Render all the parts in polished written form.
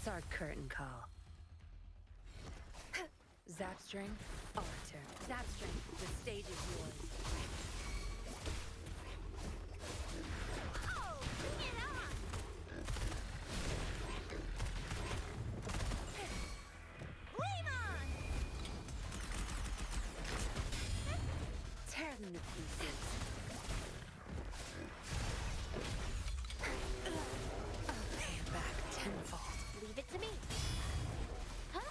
That's our curtain call. Zapstring, Alter. Zapstring, the stage is yours. Oh, bring it on! Flame on! Tear them to pieces. I'll pay it back tenfold. Leave it to me. Huh?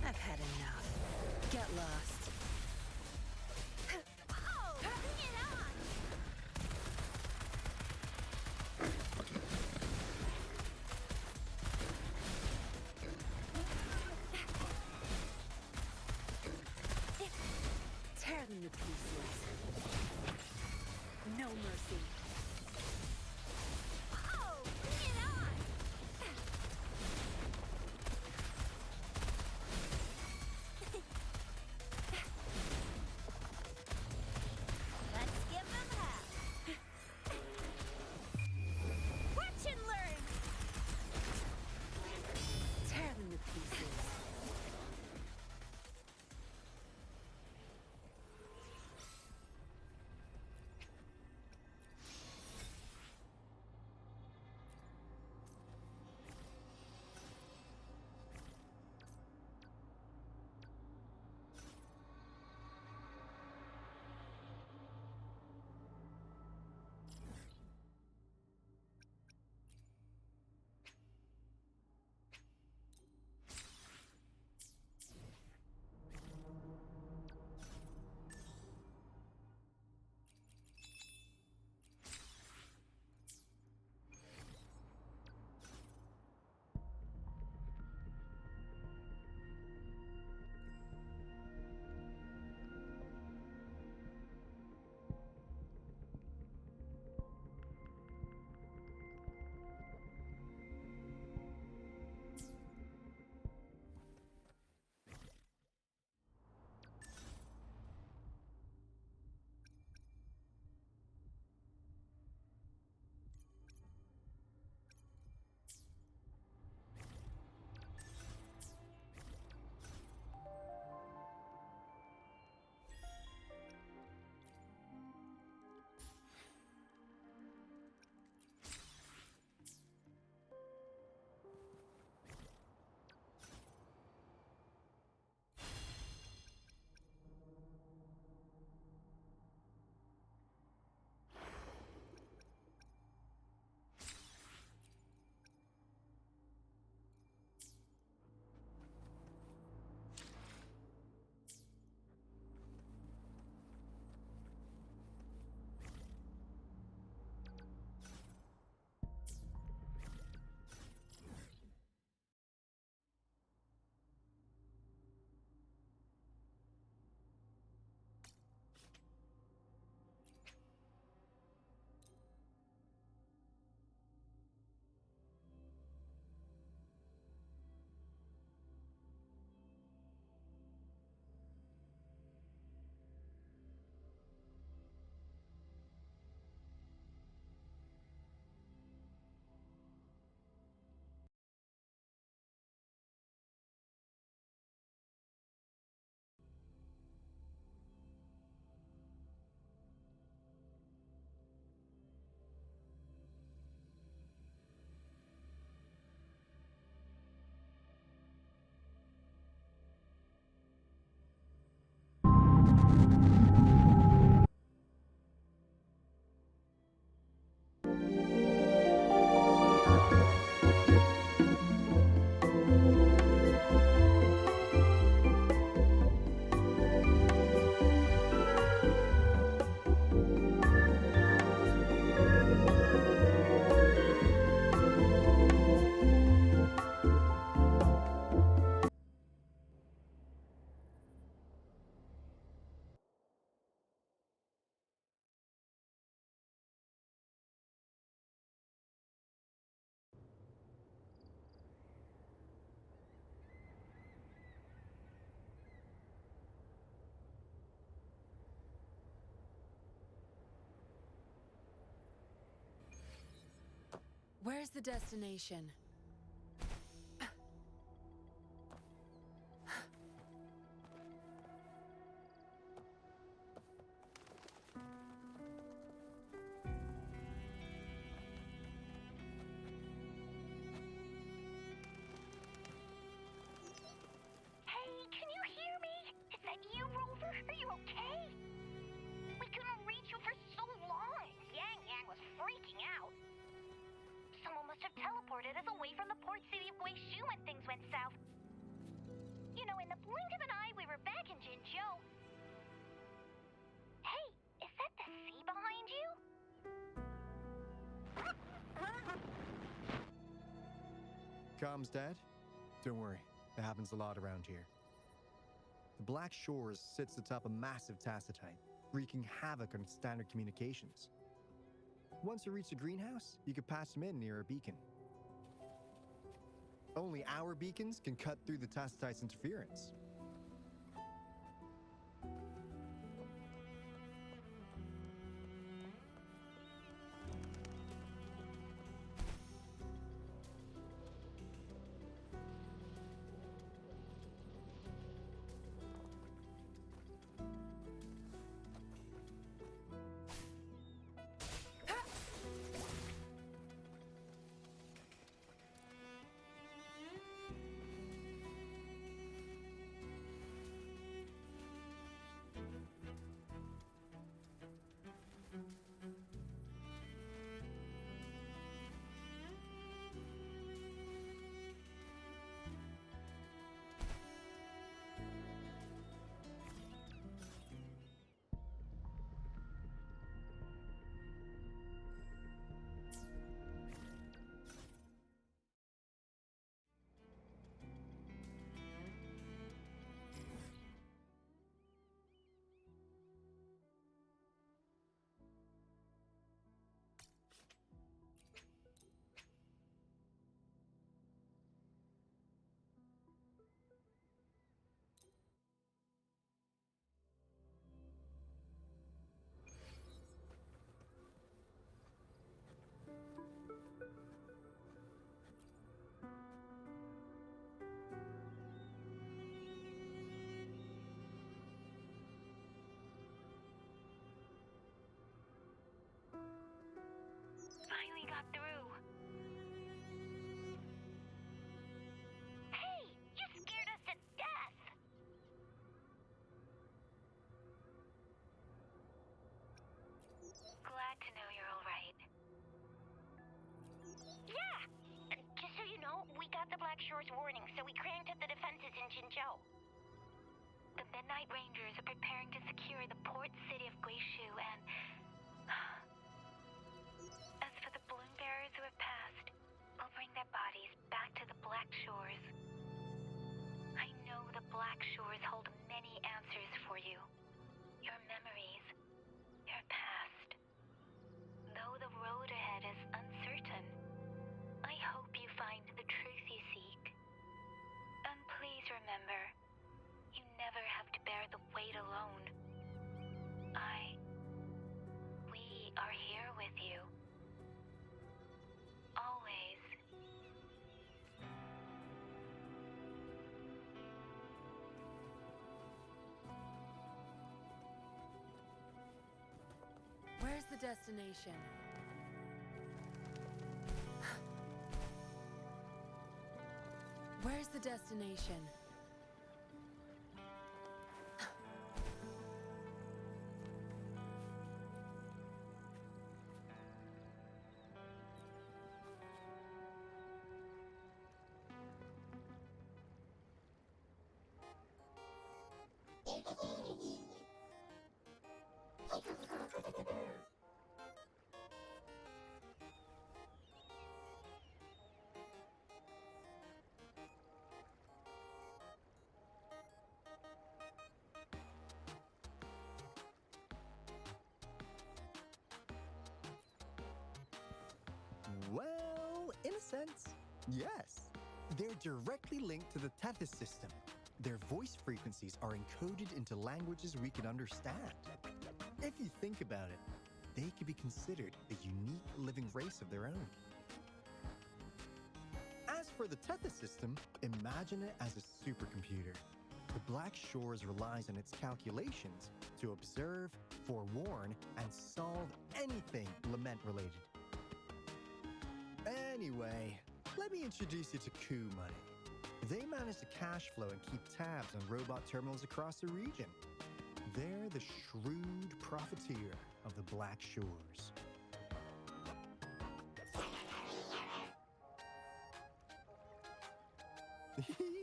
I've had enough. Get lost. Oh, bring it on! Tear them to pieces. No mercy. Oh, bring it on! Let's give them hell. Watch and learn. Tear them to pieces. Where's the destination? Hey, can you hear me? Is that you, Rover? Are you okay? We couldn't reach you for so long. Yang Yang was freaking out. Someone must have teleported us away from the port city of Guizhou when things went south. You know, in the blink of an eye, we were back in Jinzhou. Hey, is that the sea behind you? Comms, Dad? Don't worry, it happens a lot around here. The Black Shores sits atop a massive tacitite, wreaking havoc on standard communications. Once you reach the greenhouse, you can patch them in near a beacon. Only our beacons can cut through the tacitite's interference. Finally got through. Hey, you scared us to death. Glad to know you're all right. Yeah, just so you know, we got the Black Shores warning, so we cranked up the defenses in Jinzhou. The Midnight Rangers are preparing to secure the port city of Guizhou and... As for the balloon bearers who have passed, we'll bring their bodies back to the Black Shores. I know the Black Shores hold many answers for you. Your memories, your past. Though the road ahead is uncertain, I hope you find the truth you seek. And please remember, you never have to bear the weight alone. We are here with you. Always. Where's the destination? Where's the destination? Well, in a sense, yes. They're directly linked to the Tethys system. Their voice frequencies are encoded into languages we can understand. If you think about it, they could be considered a unique living race of their own. for the Tethys system, imagine it as a supercomputer. The Black Shores relies on its calculations to observe, forewarn, and solve anything lament related. Anyway, let me introduce you to Coup Money. They manage to cash flow and keep tabs on robot terminals across the region. They're the shrewd profiteer of the Black Shores.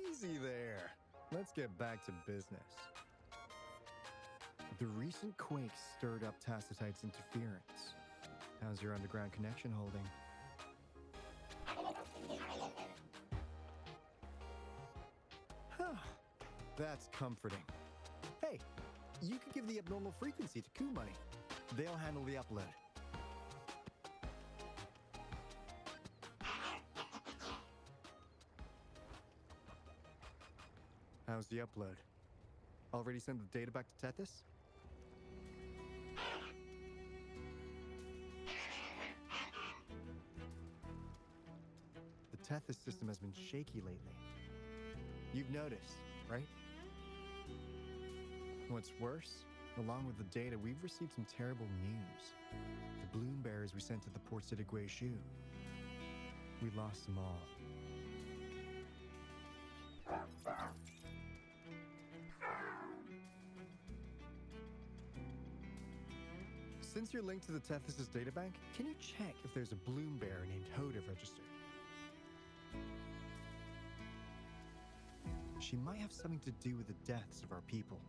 Easy there. Let's get back to business. The recent quake stirred up Tacitite's interference. How's your underground connection holding? Huh. That's comforting. Hey, you could give the abnormal frequency to Coup Money. They'll handle the upload. How's the upload? Already sent the data back to Tethys? The Tethys system has been shaky lately. You've noticed, right? What's worse, along with the data, we've received some terrible news. The bloom bearers we sent to the port city Guishu. We lost them all. Since you're linked to the Tethys' databank, can you check if there's a bloom bearer named Hoda registered? She might have something to do with the deaths of our people.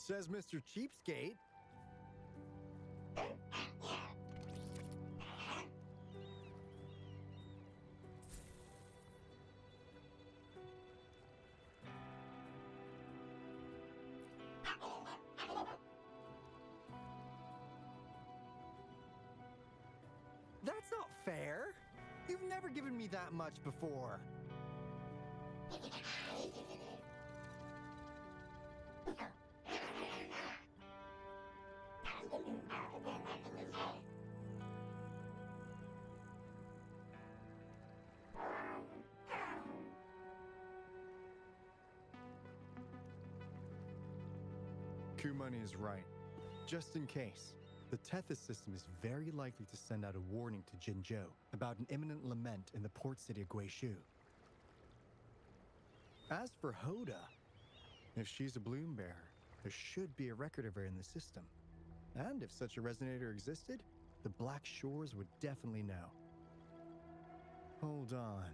Says Mr. Cheapskate. That's not fair. You've never given me that much before. Coup Money is right. Just in case, the Tethys system is very likely to send out a warning to Jinzhou about an imminent lament in the port city of Guishu. As for Hoda, if she's a bloom bearer, there should be a record of her in the system. And if such a resonator existed, the Black Shores would definitely know. Hold on.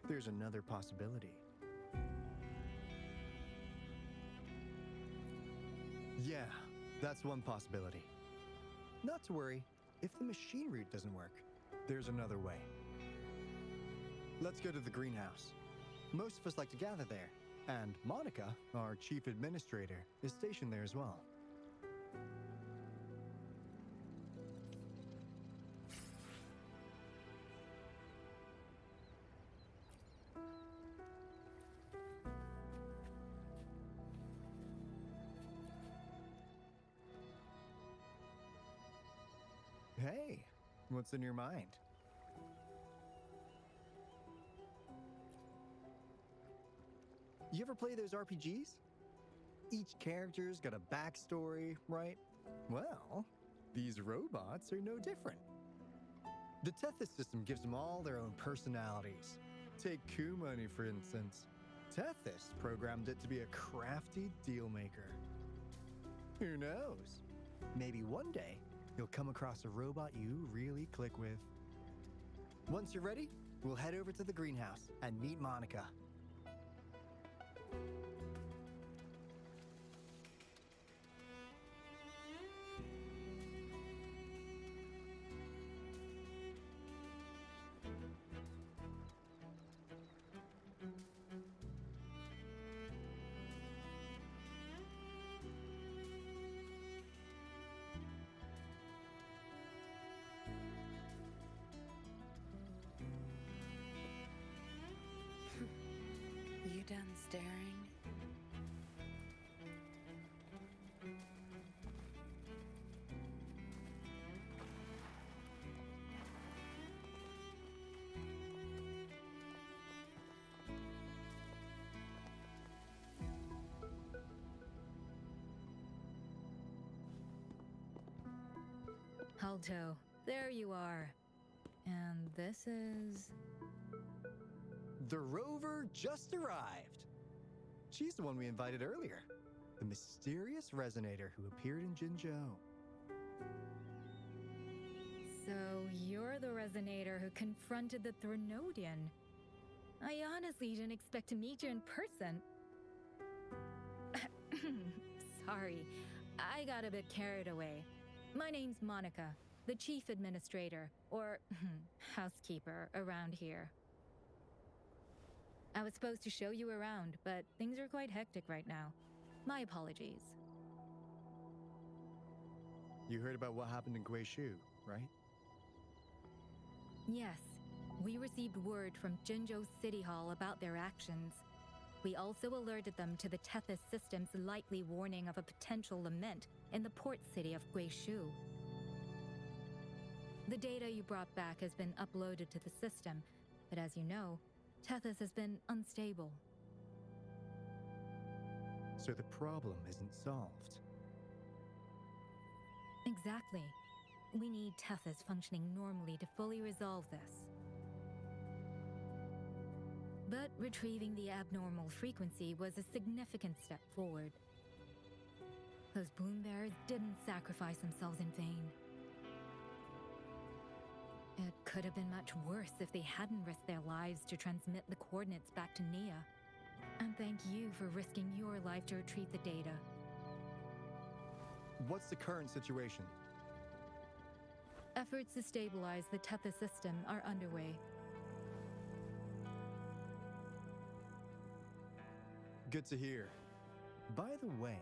There's another possibility. Yeah, that's one possibility. Not to worry, if the machine route doesn't work, there's another way. Let's go to the greenhouse. Most of us like to gather there, and Monica, our chief administrator, is stationed there as well. Hey, What's in your mind? You ever play those RPGs? Each character's got a backstory, right? Well, these robots are no different. The Tethys system gives them all their own personalities. Take Kumani, for instance. Tethys programmed it to be a crafty dealmaker. Who knows? Maybe one day you'll come across a robot you really click with. Once you're ready, we'll head over to the greenhouse and meet Monica. You done staring? Alto, there you are. And this is... The rover just arrived. She's the one we invited earlier. The mysterious resonator who appeared in Jinzhou. So you're the resonator who confronted the Threnodian. I honestly didn't expect to meet you in person. Sorry, I got a bit carried away. My name's Monica, the chief administrator, or housekeeper around here. I was supposed to show you around, but things are quite hectic right now. My apologies. You heard about what happened in Guishu, right? Yes, we received word from Jinzhou City Hall about their actions. We also alerted them to the Tethys system's likely warning of a potential lament in the port city of Guishu. The data you brought back has been uploaded to the system, but as you know, Tethys has been unstable. So the problem isn't solved. Exactly. We need Tethys functioning normally to fully resolve this. But retrieving the abnormal frequency was a significant step forward. Those bloom bearers didn't sacrifice themselves in vain. It could have been much worse if they hadn't risked their lives to transmit the coordinates back to Nia. And thank you for risking your life to retrieve the data. What's the current situation? Efforts to stabilize the Tethys system are underway. Good to hear. By the way,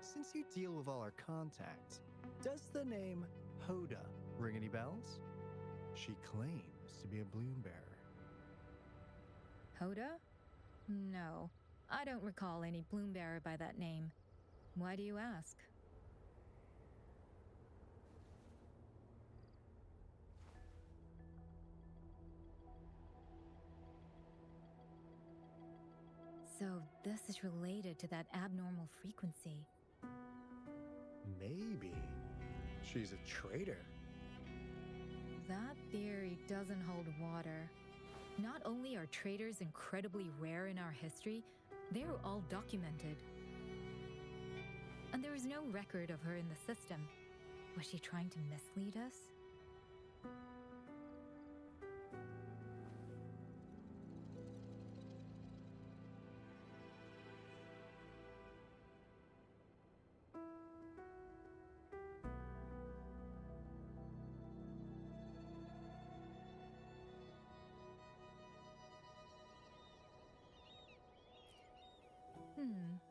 since you deal with all our contacts, does the name Hoda ring any bells? She claims to be a bloom bearer. Hoda? No, I don't recall any bloom bearer by that name. Why do you ask? So this is related to that abnormal frequency. Maybe she's a traitor. That theory doesn't hold water. Not only are traitors incredibly rare in our history, they're all documented. And there is no record of her in the system. Was she trying to mislead us?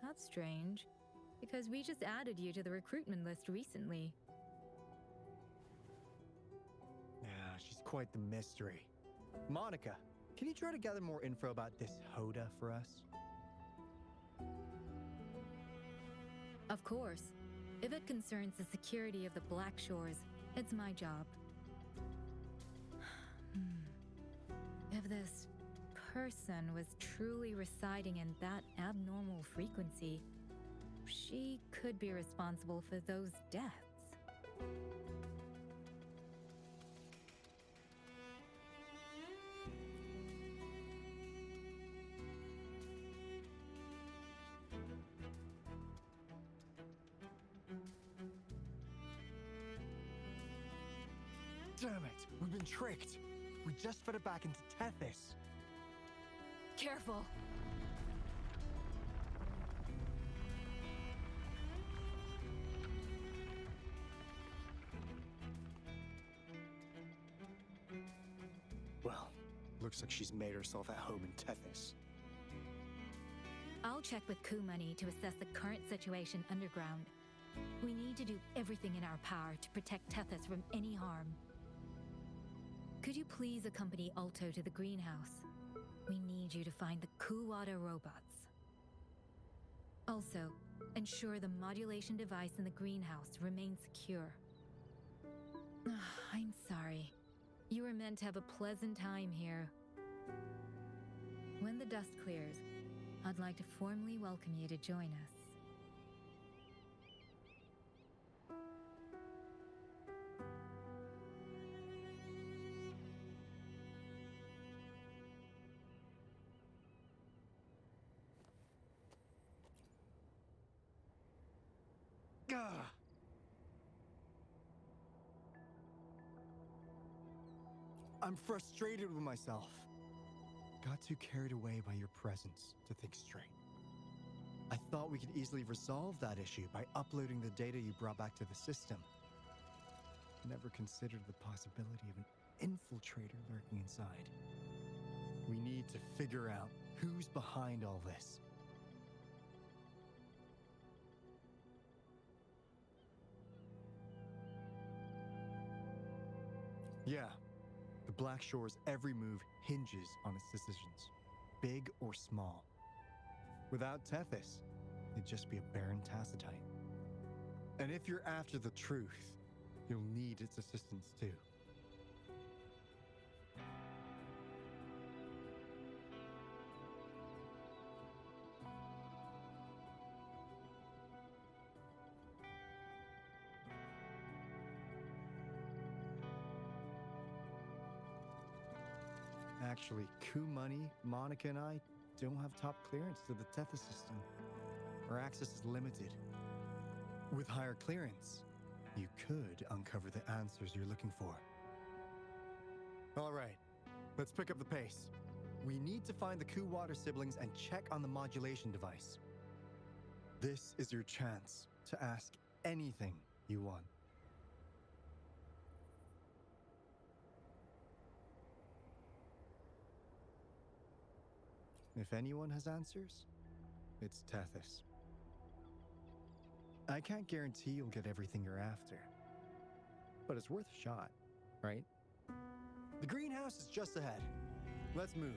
That's strange. Because we just added you to the recruitment list recently. Yeah, she's quite the mystery. Monica, can you try to gather more info about this Hoda for us? Of course. If it concerns the security of the Black Shores, it's my job. If this person was truly residing in that abnormal frequency, she could be responsible for those deaths. Damn it! We've been tricked! We just fed it back into Tethys. Careful! Well, looks like she's made herself at home in Tethys. I'll check with Kumani to assess the current situation underground. We need to do everything in our power to protect Tethys from any harm. Could you please accompany Alto to the greenhouse? We need you to find the Kuwata robots. Also, ensure the modulation device in the greenhouse remains secure. I'm sorry. You were meant to have a pleasant time here. When the dust clears, I'd like to formally welcome you to join us. Gah! I'm frustrated with myself. Got too carried away by your presence to think straight. I thought we could easily resolve that issue by uploading the data you brought back to the system. Never considered the possibility of an infiltrator lurking inside. We need to figure out who's behind all this. Yeah, the Black Shore's every move hinges on its decisions, big or small. Without Tethys, it'd just be a barren tacitite. And if you're after the truth, you'll need its assistance too. Actually, Kumani, Monica, and I don't have top clearance to the Tethys system. Our access is limited. With higher clearance, you could uncover the answers you're looking for. All right, let's pick up the pace. We need to find the Kuwata siblings and check on the modulation device. This is your chance to ask anything you want. If anyone has answers, it's Tethys. I can't guarantee you'll get everything you're after, but it's worth a shot, right? The greenhouse is just ahead. Let's move.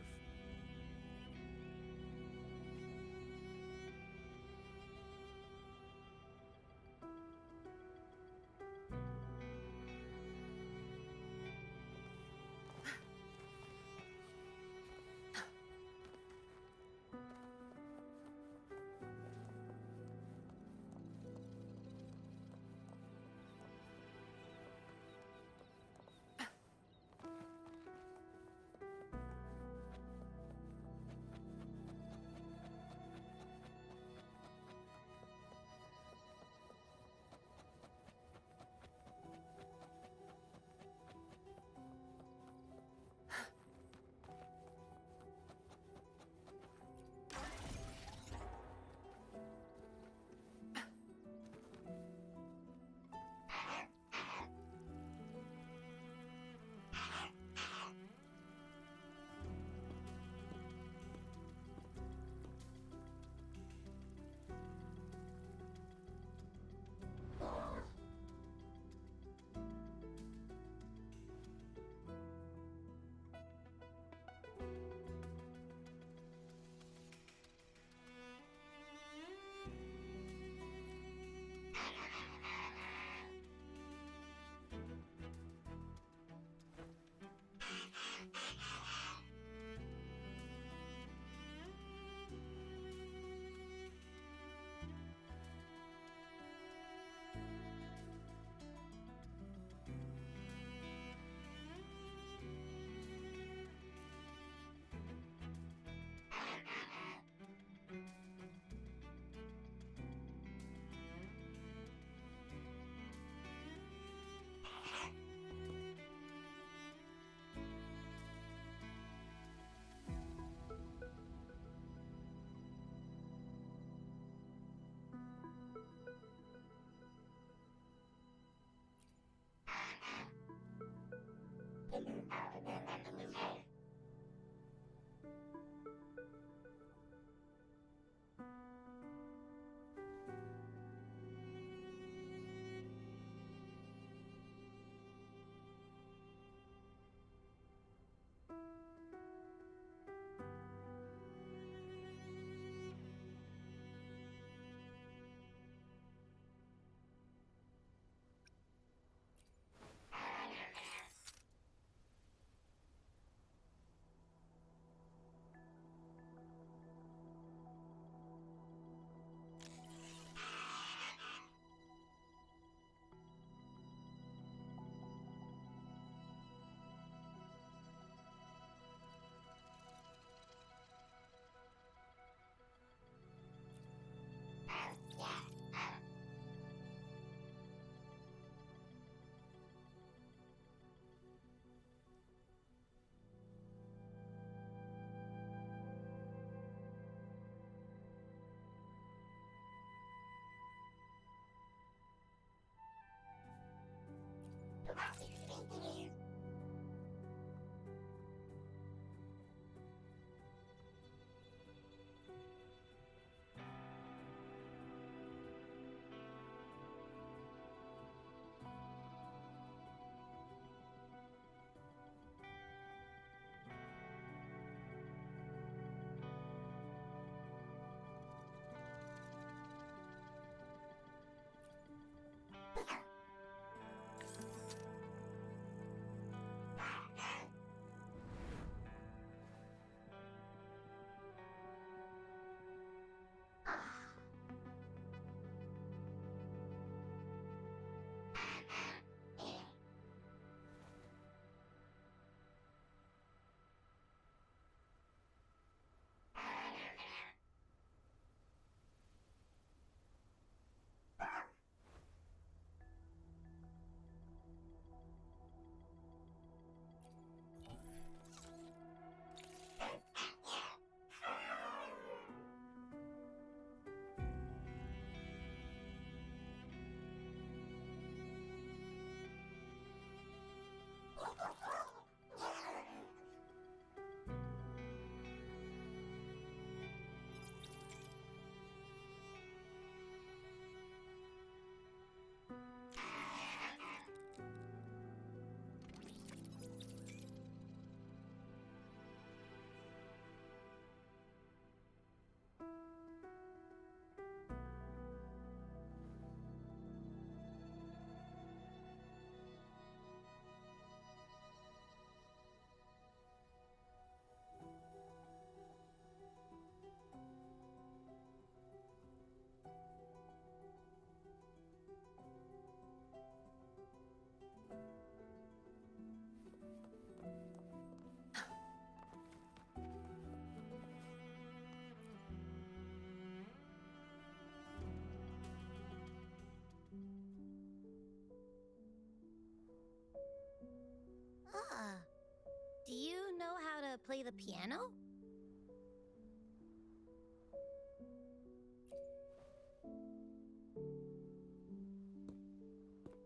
play the piano?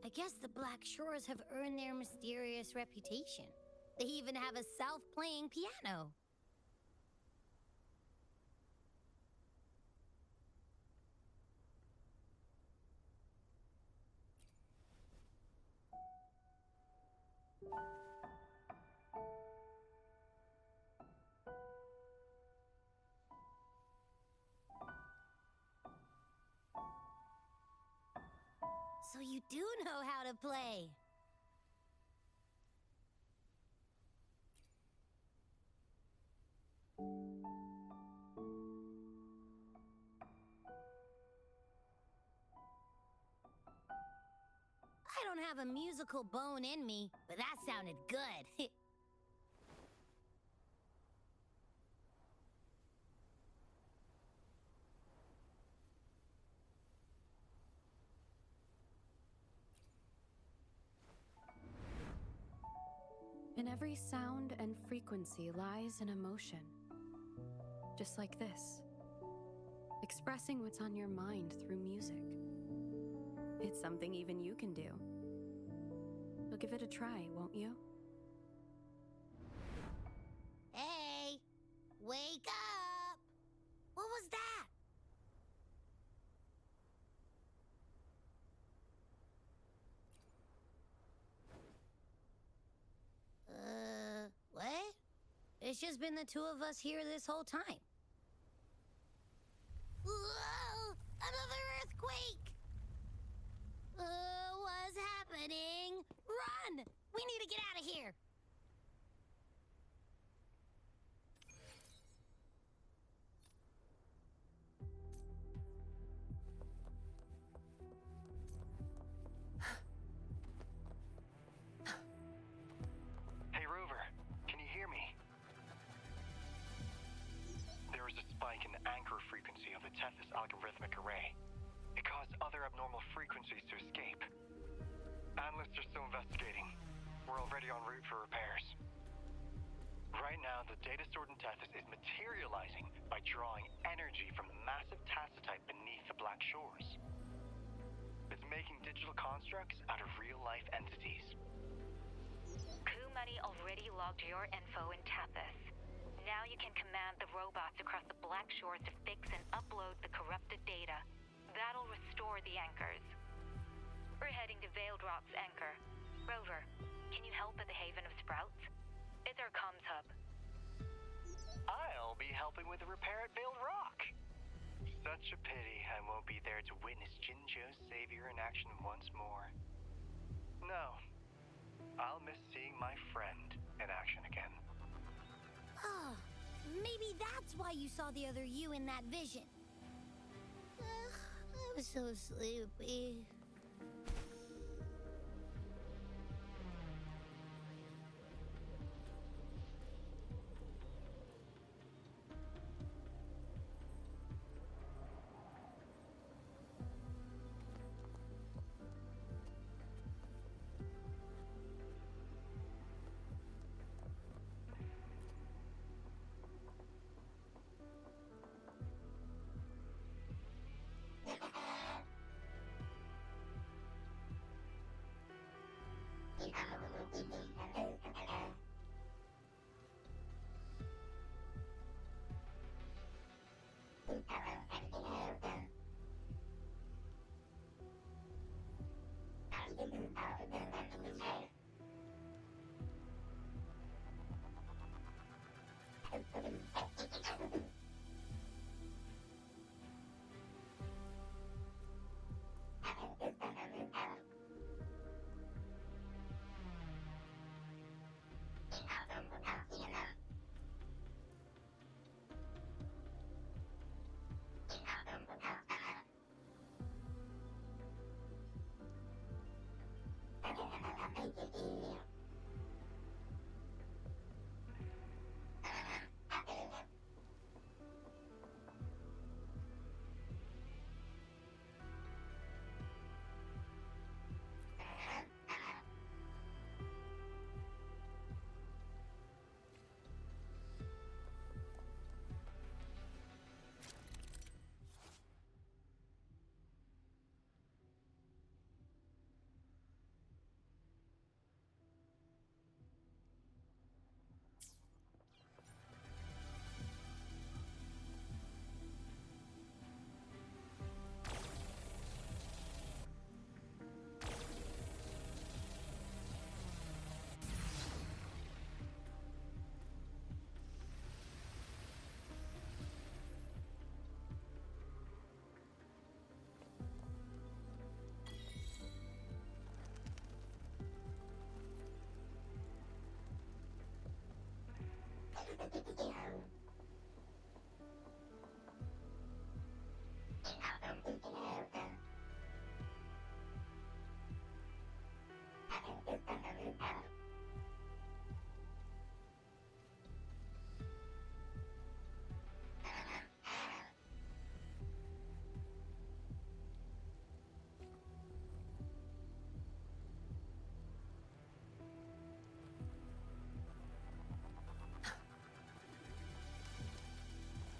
I guess the Black Shores have earned their mysterious reputation. They even have a self-playing piano. So you do know how to play. I don't have a musical bone in me, but that sounded good. In every sound and frequency lies an emotion. Just like this. Expressing what's on your mind through music. It's something even you can do. You'll give it a try, won't you? Hey, wake up! What was that? What? It's just been the two of us here this whole time. Whoa! Another earthquake! What's happening? Run! We need to get out of here! Hey, Rover, can you hear me? There was a spike in the anchor frequency of the Tethys algorithmic array. It caused other abnormal frequencies to escape. Analysts are still investigating. We're already en route for repairs. Right now, the data stored in Tethys is materializing by drawing energy from the massive tacitite beneath the Black Shores. It's making digital constructs out of real-life entities. Coup Money already logged your info in Tethys. Now you can command the robots across the Black Shores to fix and upload the corrupted data. That'll restore the anchors. We're heading to Veiled Rock's anchor. Rover, can you help at the Haven of Sprouts? It's our comms hub. I'll be helping with the repair at Veiled Rock. Such a pity I won't be there to witness Jinjo's savior in action once more. No, I'll miss seeing my friend in action again. Oh, maybe that's why you saw the other you in that vision. I'm so sleepy.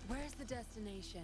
Where's the destination?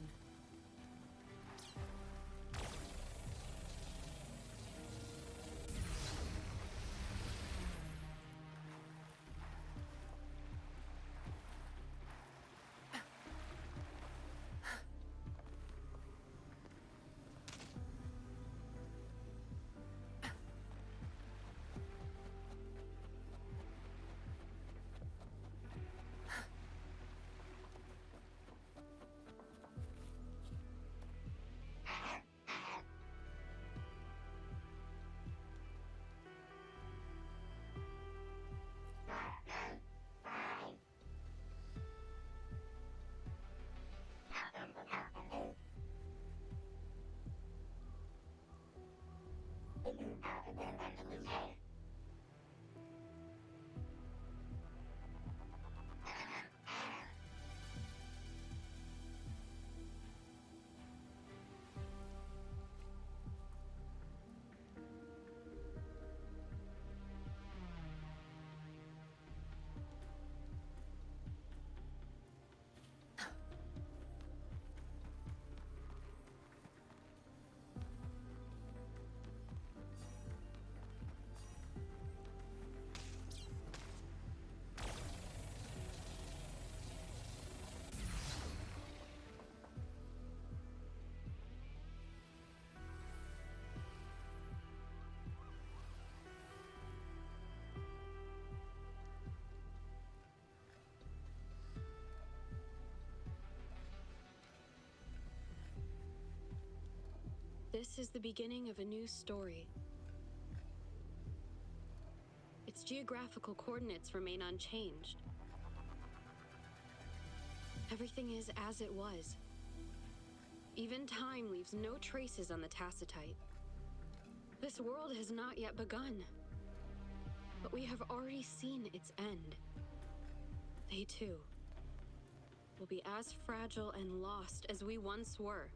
This is the beginning of a new story. Its geographical coordinates remain unchanged. Everything is as it was. Even time leaves no traces on the tacitite. This world has not yet begun, but we have already seen its end. They too will be as fragile and lost as we once were.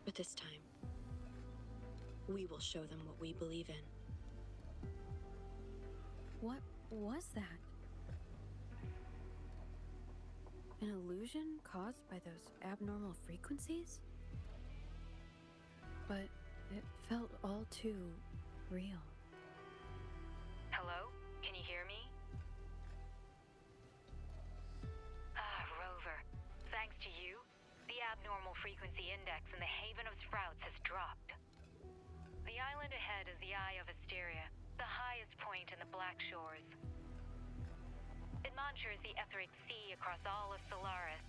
But this time, we will show them what we believe in. What was that? An illusion caused by those abnormal frequencies? But it felt all too real. Hello? Can you hear me? Rover. Thanks to you, the abnormal frequency index in the Haven of Sprouts has dropped. The island ahead is the Eye of Asteria, the highest point in the Black Shores. It monitors the etheric sea across all of Solaris.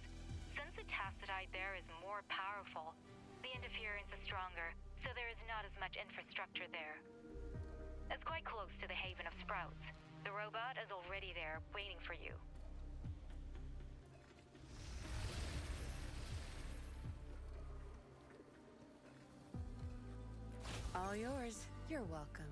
Since the tacitite there is more powerful, the interference is stronger, so there is not as much infrastructure there. It's quite close to the Haven of Sprouts. The robot is already there, waiting for you. All yours. You're welcome.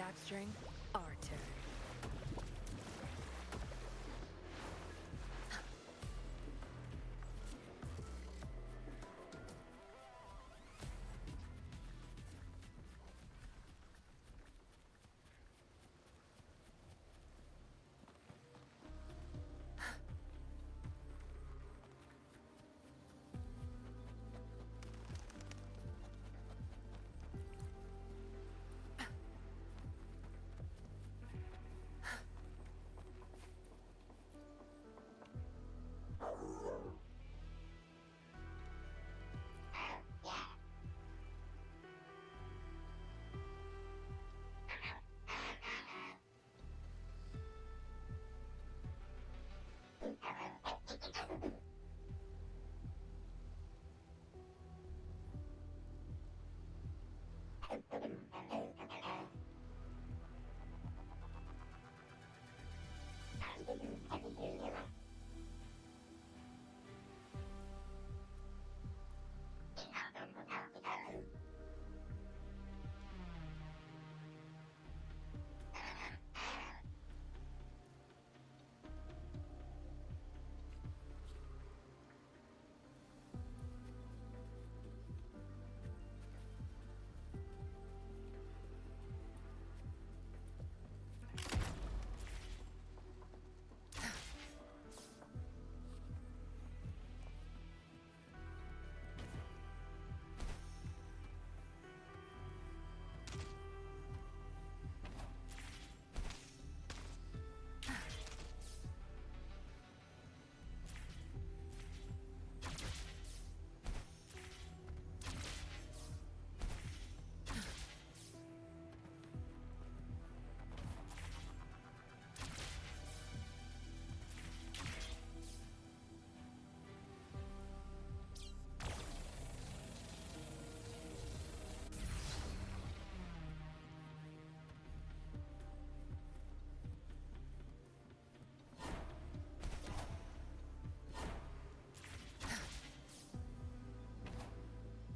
Zapstring, our turn.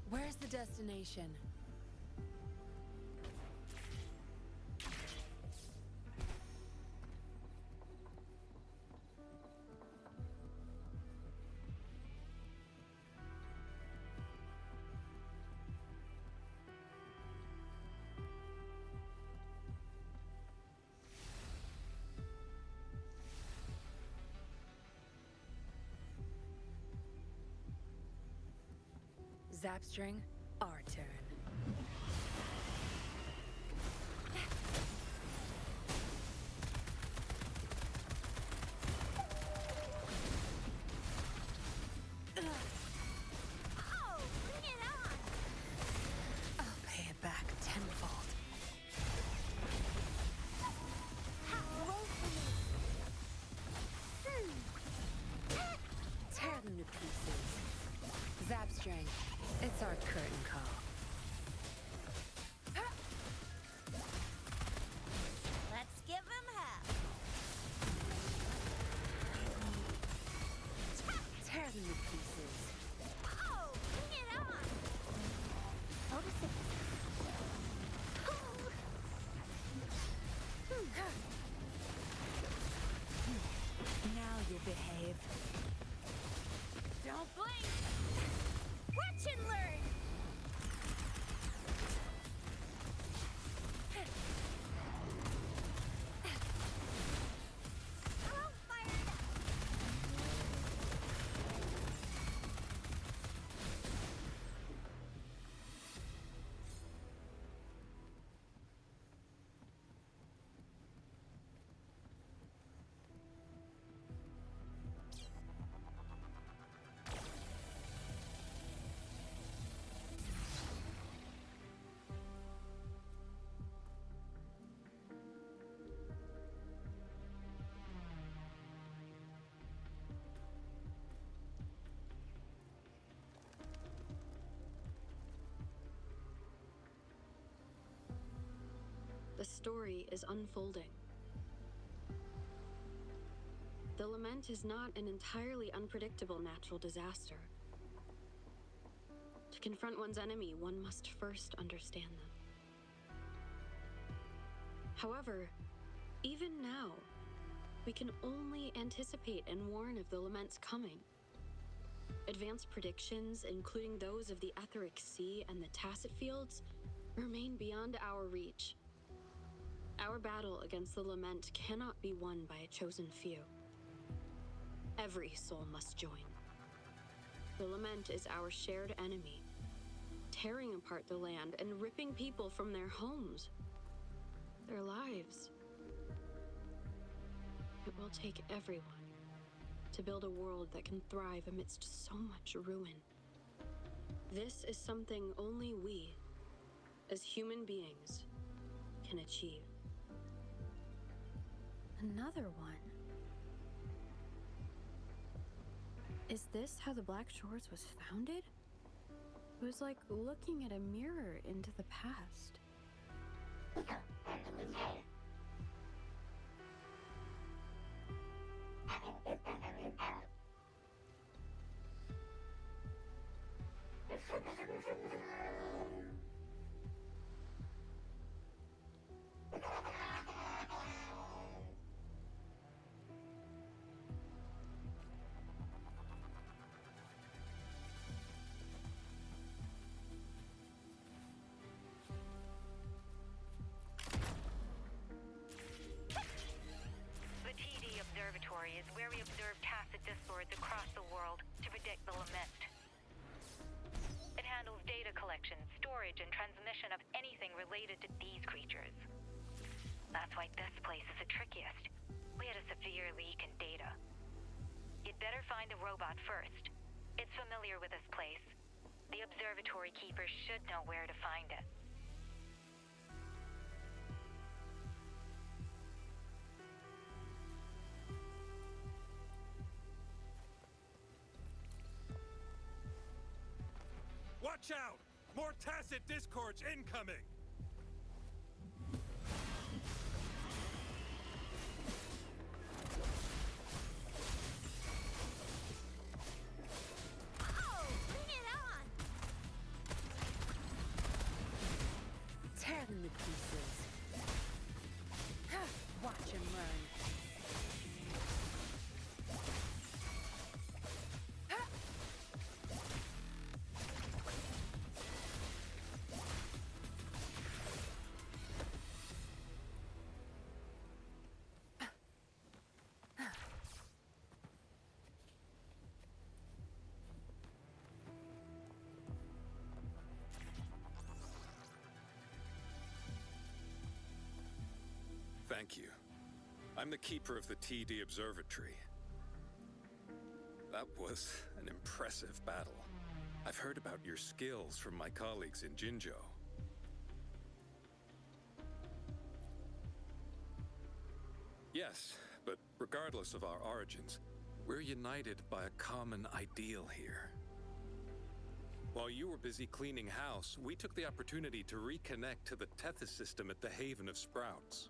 Where's the destination? Zapstring, our turn. Oh, bring it on! I'll pay it back tenfold. Roll for me! Tear them to pieces. Zapstring, it's our curtain call. Let's give him hell! Tear them to pieces. Oh, bring it on! Notice it. Now you'll behave. Don't blink! Watch and learn! All fired up! The story is unfolding. The lament is not an entirely unpredictable natural disaster. To confront one's enemy, one must first understand them. However, even now, we can only anticipate and warn of the Lament's coming. Advanced predictions, including those of the Etheric Sea and the Tacet Fields, remain beyond our reach. Our battle against the Lament cannot be won by a chosen few. Every soul must join. The Lament is our shared enemy, tearing apart the land and ripping people from their homes, their lives. It will take everyone to build a world that can thrive amidst so much ruin. This is something only we, as human beings, can achieve. Another one. Is this how the Black Shores was founded? It was like looking at a mirror into the past. The TD Observatory is where we observe tacit discords across the world to predict the Lament. It handles data collection, storage, and transmission of anything related to these creatures. That's why this place is the trickiest. We had a severe leak in data. You'd better find a robot first. It's familiar with this place. The observatory keeper should know where to find it. Watch out! More tacit discords incoming! Oh, bring it on! Tear them to pieces. Watch him run. Thank you. I'm the keeper of the TD Observatory. That was an impressive battle. I've heard about your skills from my colleagues in Jinzhou. Yes, but regardless of our origins, we're united by a common ideal here. While you were busy cleaning house, we took the opportunity to reconnect to the Tethys system at the Haven of Sprouts.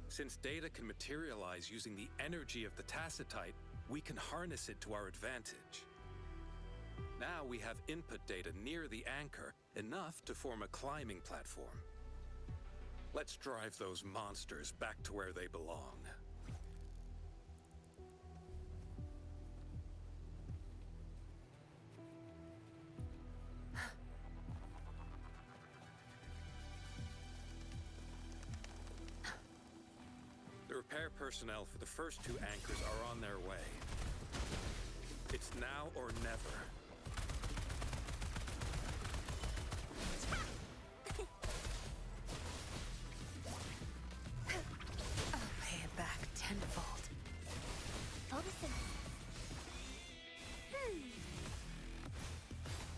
Since data can materialize using the energy of the Tacetite, we can harness it to our advantage. Now we have input data near the anchor, enough to form a climbing platform. Let's drive those monsters back to where they belong. The repair personnel for the first two anchors are on their way. It's now or never. I'll pay it back tenfold.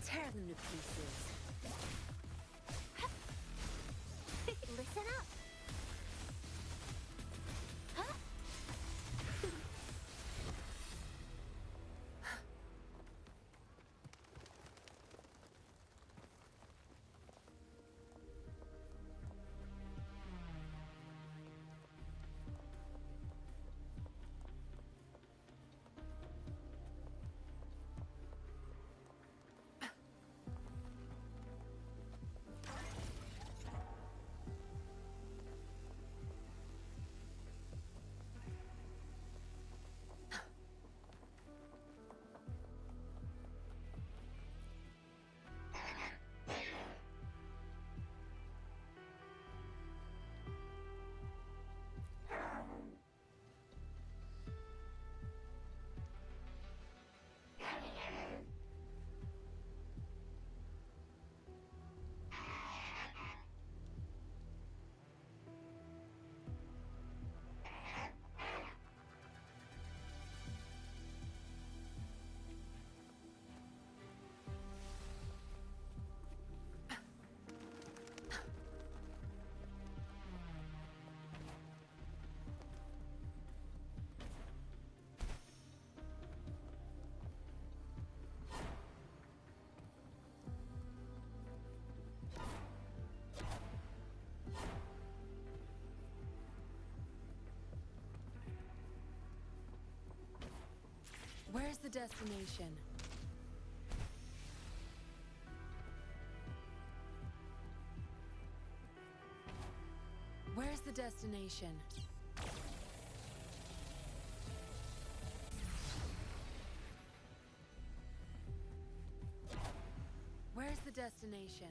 Tear them to pieces. Listen up. the destination? Where's the destination? Where's the destination?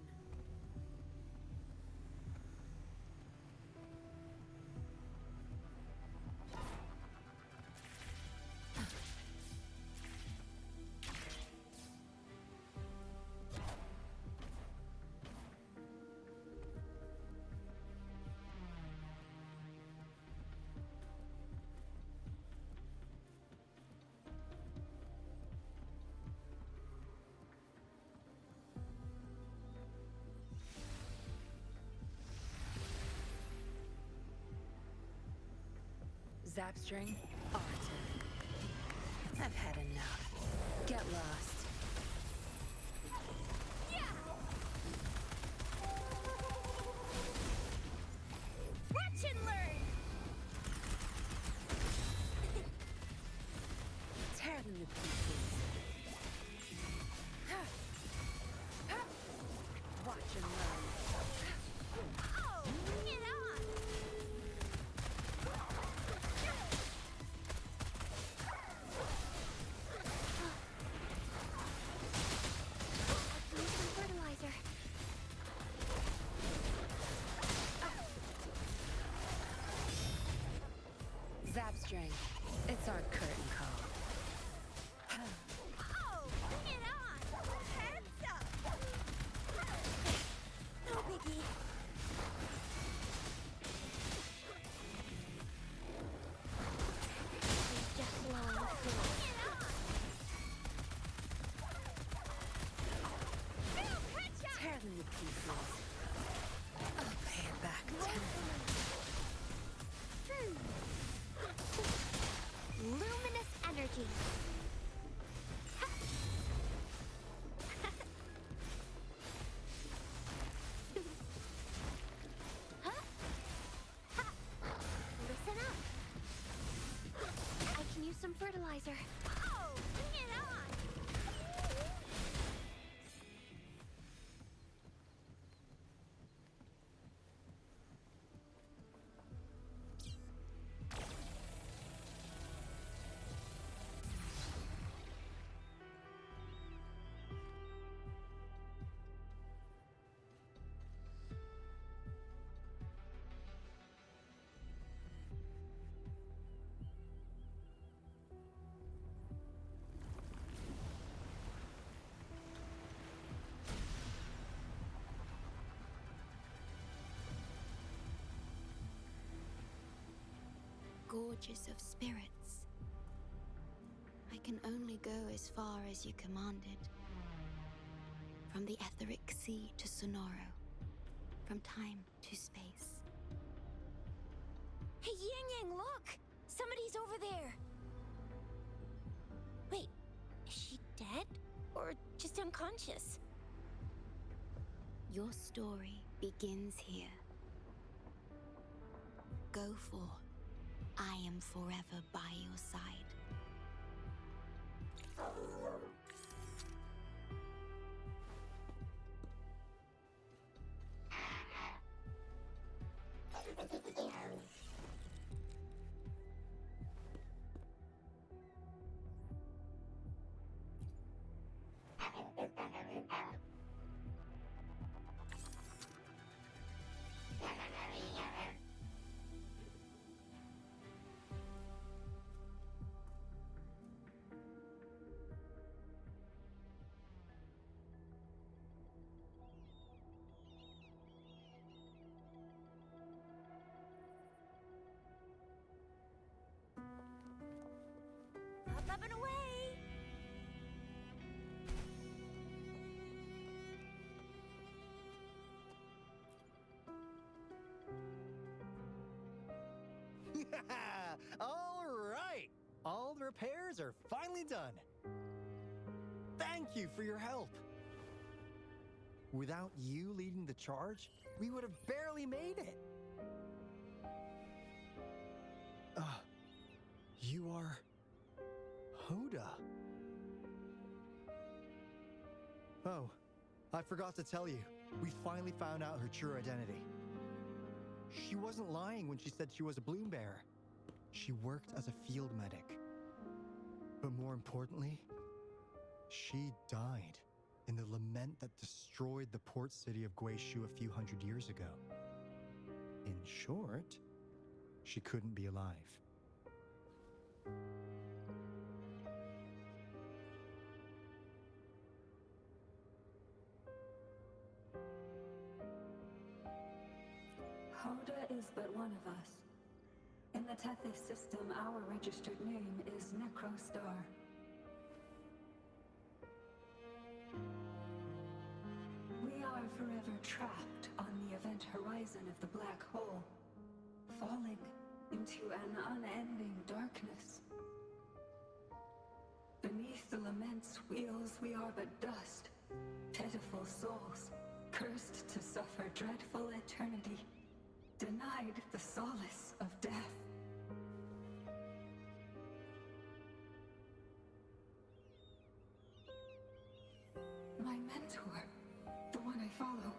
Zapstring, Arton. I've had enough. Get lost. Watch and learn! Tear them to pieces. Watch and learn. Oh, bring it on! Use some fertilizer. Zapstring, it's our curtain call. Oh, bring it on! Heads up! No biggie. He's just lying through. Bring it on! Tear them to pieces. I'll pay it back. Luminous energy. Huh? Ha! Listen up. I can use some fertilizer. Oh, bring it on! Gorges of spirits. I can only go as far as you commanded. From the etheric sea to Sonoro. From time to space. Hey, Yang Yang, look! Somebody's over there! Wait, is she dead? Or just unconscious? Your story begins here. Go forth. I am forever by your side. Up and away! All right! All the repairs are finally done. Thank you for your help. Without you leading the charge, we would have barely made it. You are Hoda. Oh, I forgot to tell you. We finally found out her true identity. She wasn't lying when she said she was a bloom bearer. She worked as a field medic. But more importantly, she died in the lament that destroyed the port city of Guishu a few hundred years ago. In short, she couldn't be alive. Hoda is but one of us. In the Tethys system, our registered name is Necrostar. We are forever trapped on the event horizon of the black hole, falling into an unending darkness. Beneath the lament's wheels, we are but dust, pitiful souls, cursed to suffer dreadful eternity, denied the solace of death. My mentor, the one I follow.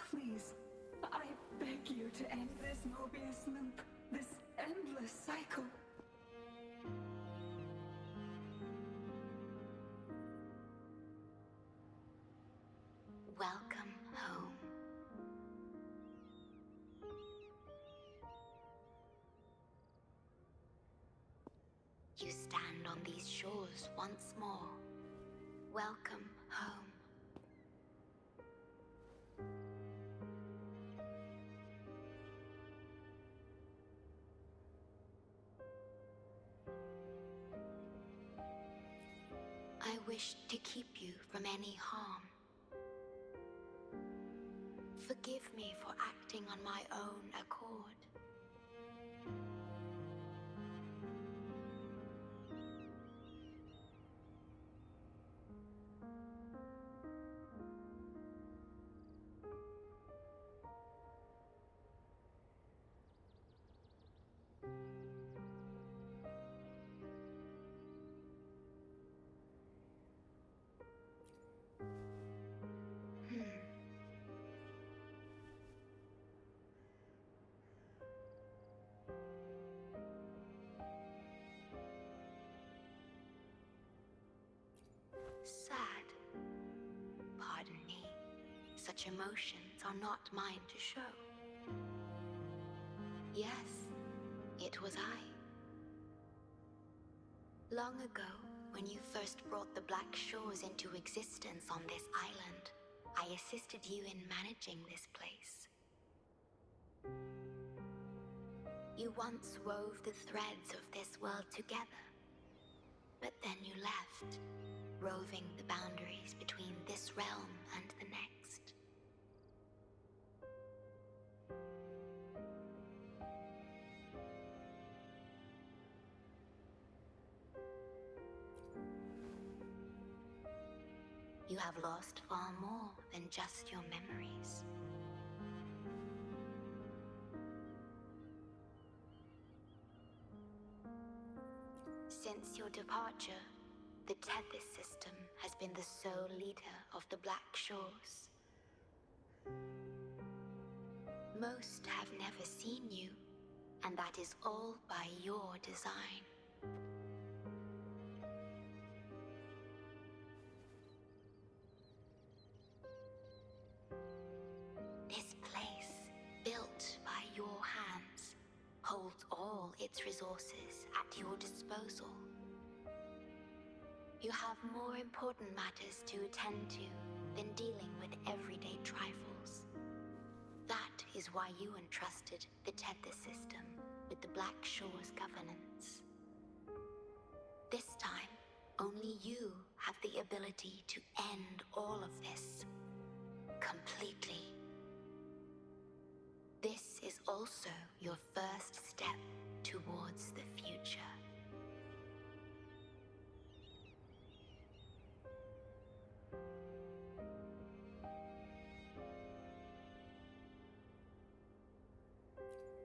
Please, I beg you to end this Mobius loop, this endless cycle. Welcome home. You stand on these shores once more. Welcome home. I wish to keep you from any harm. Forgive me for acting on my own accord. Sad. Pardon me. Such emotions are not mine to show. Yes, it was I. Long ago, when you first brought the Black Shores into existence on this island, I assisted you in managing this place. You once wove the threads of this world together, but then you left, roving the boundaries between this realm and the next. You have lost far more than just your memories. Since your departure, the Tethys system has been the sole leader of the Black Shores. Most have never seen you, and that is all by your design. This place, built by your hands, holds all its resources at your disposal. You have more important matters to attend to than dealing with everyday trifles. That is why you entrusted the Tethys system with the Black Shores governance. This time, only you have the ability to end all of this completely. This is also your first step towards the future.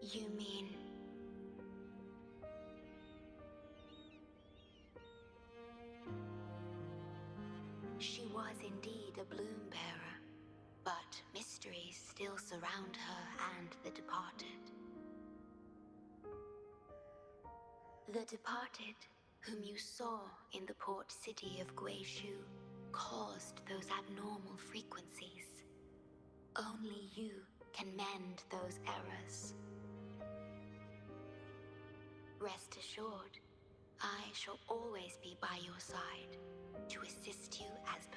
You mean... was indeed a bloom bearer, but mysteries still surround her and the departed. The departed, whom you saw in the port city of Guishu, caused those abnormal frequencies. Only you can mend those errors. Rest assured, I shall always be by your side to assist you as before.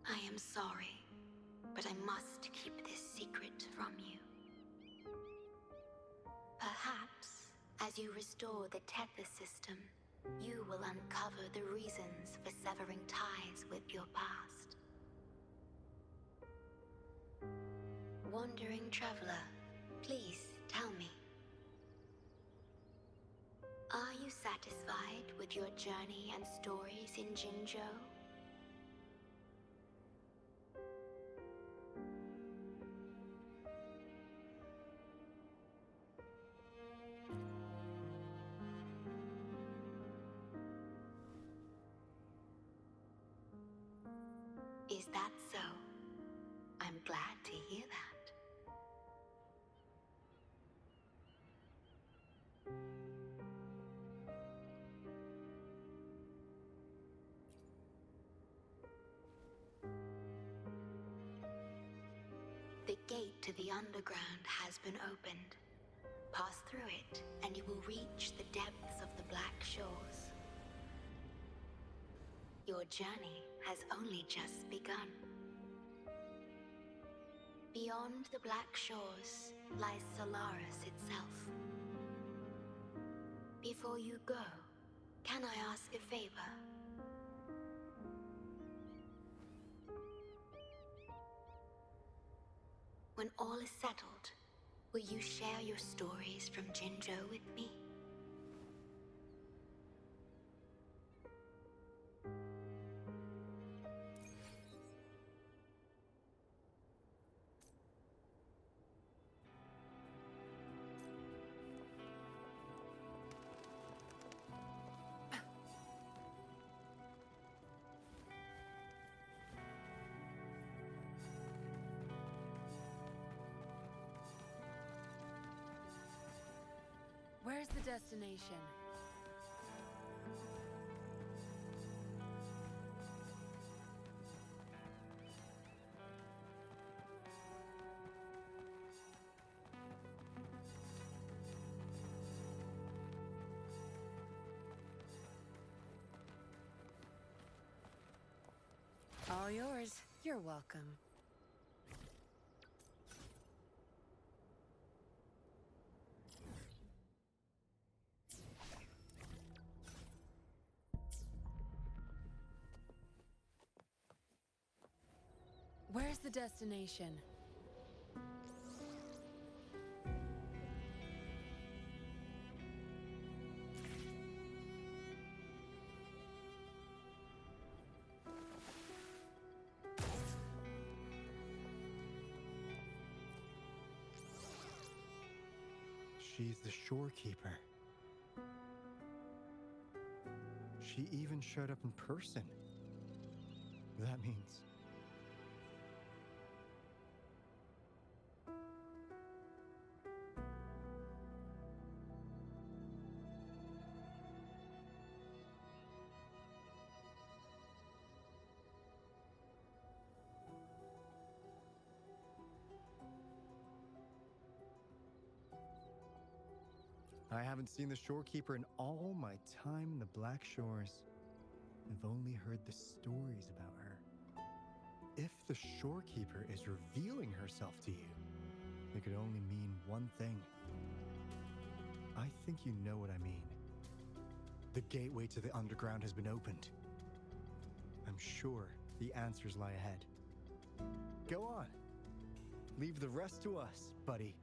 I am sorry, but I must keep this secret from you. Perhaps, as you restore the tether system, you will uncover the reasons for severing ties with your past. Wandering traveler, please tell me. Are you satisfied with your journey and stories in Jinzhou? Is that so? I'm glad to hear that. The gate to the underground has been opened. Pass through it, and you will reach the depths of the Black Shores. Your journey has only just begun. Beyond the Black Shores lies Solaris itself. Before you go, can I ask a favor? When all is settled, will you share your stories from Jinzhou with me? Where's the destination? All yours. You're welcome. Where's the destination? She's the shorekeeper. She even showed up in person. That means... I haven't seen the shorekeeper in all my time in the Black Shores. I've only heard the stories about her. If the shorekeeper is revealing herself to you, it could only mean one thing. I think you know what I mean. The gateway to the underground has been opened. I'm sure the answers lie ahead. Go on. Leave the rest to us, buddy.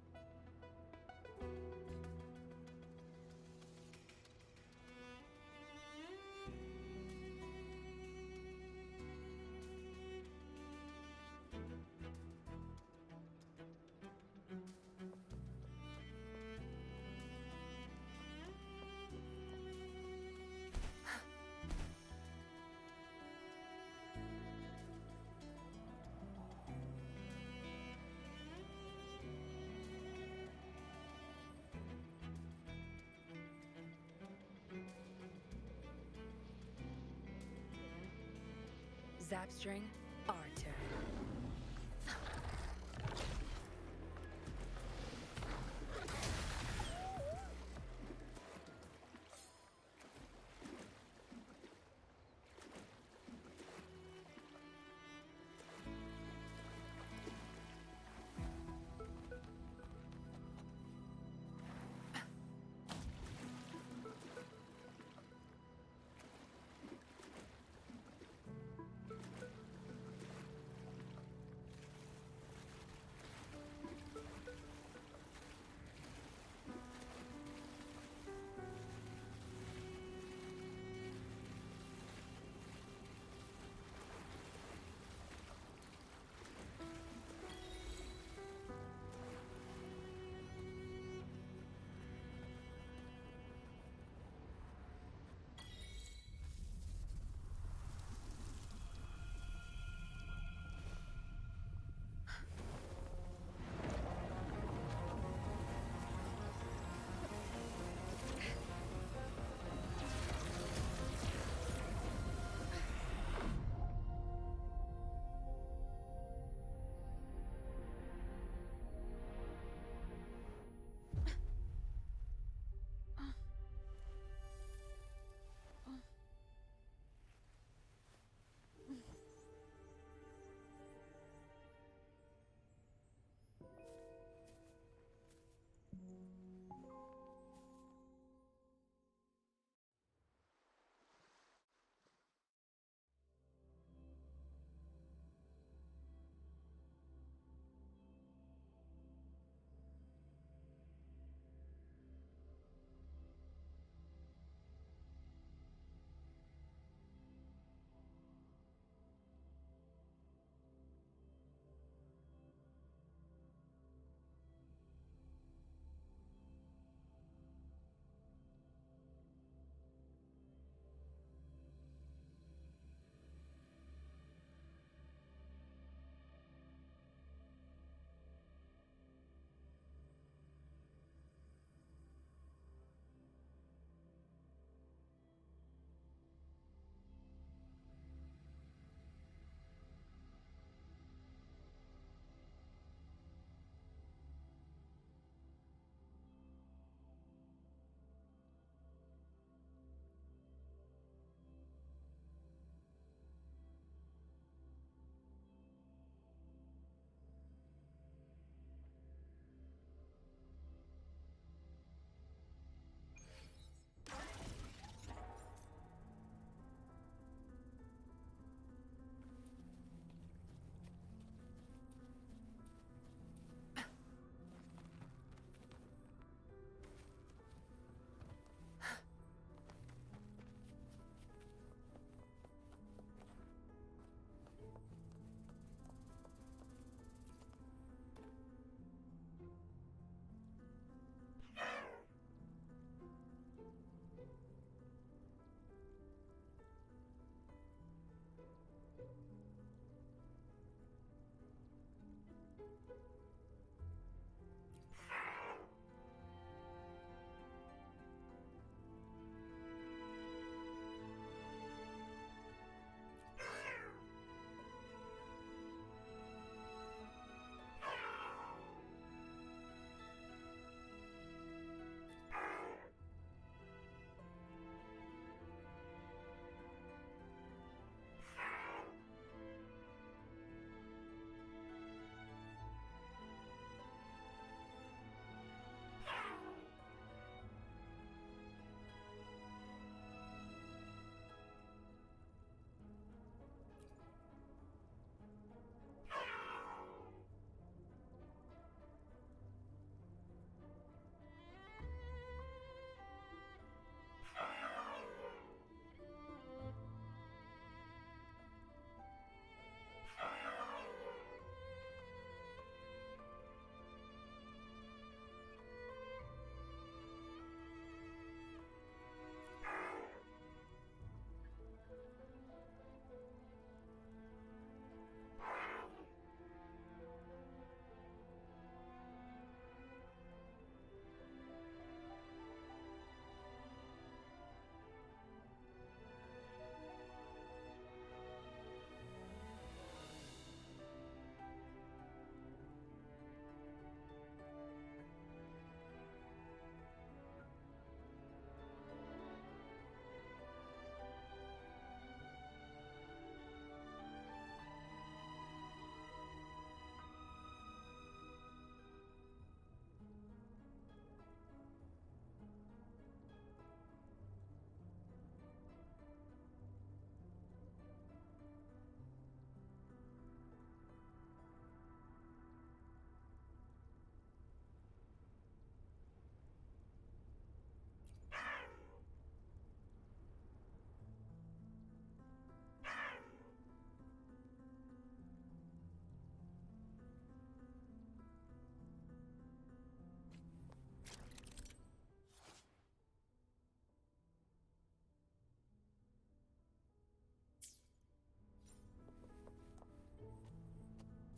Zapstring, our turn.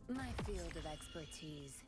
My field of expertise.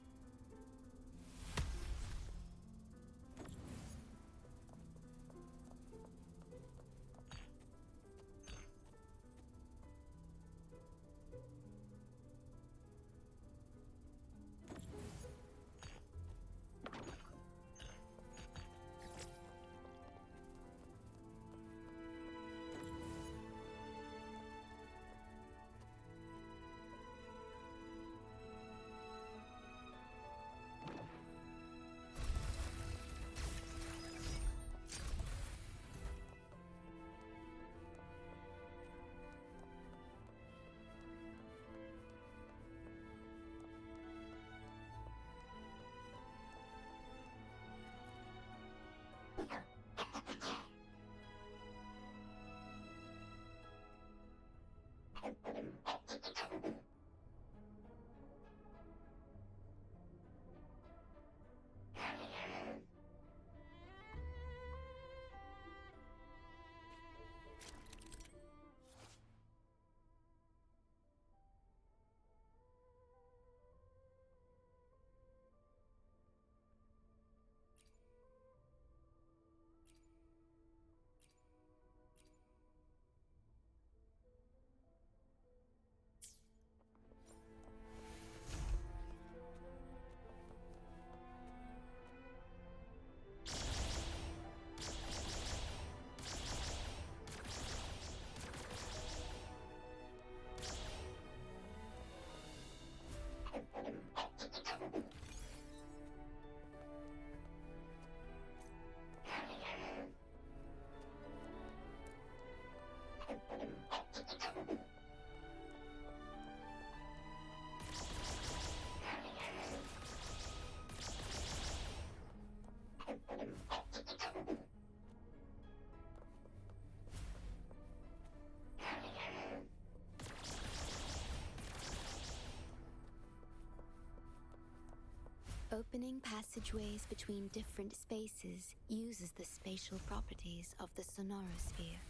Opening passageways between different spaces uses the spatial properties of the sonorosphere.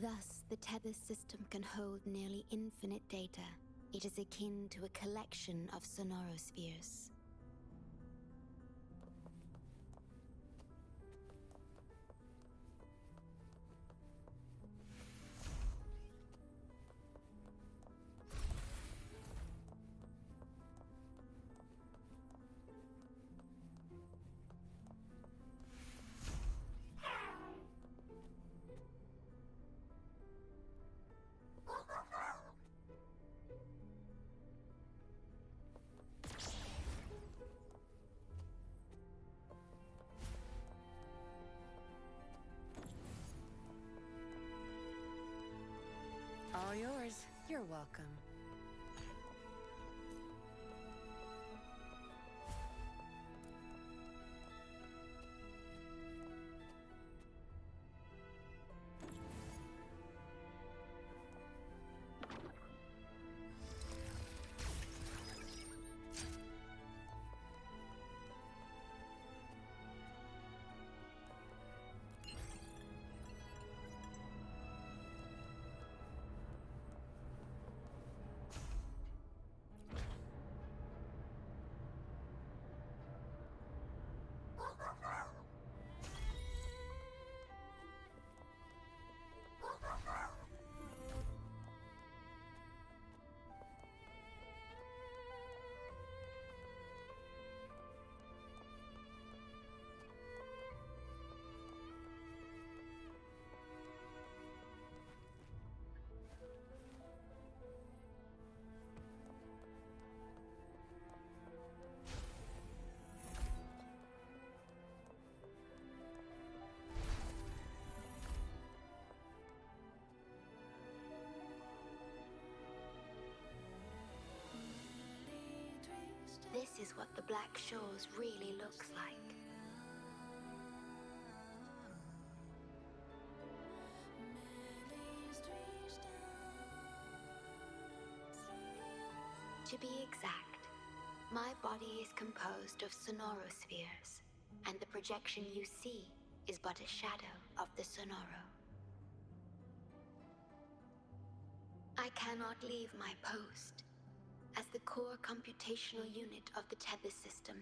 Thus, the tether system can hold nearly infinite data. It is akin to a collection of sonorospheres. All yours. You're welcome. This is what the Black Shores really looks like. To be exact, my body is composed of sonorospheres, and the projection you see is but a shadow of the sonoro. I cannot leave my post, As the core computational unit of the tether system,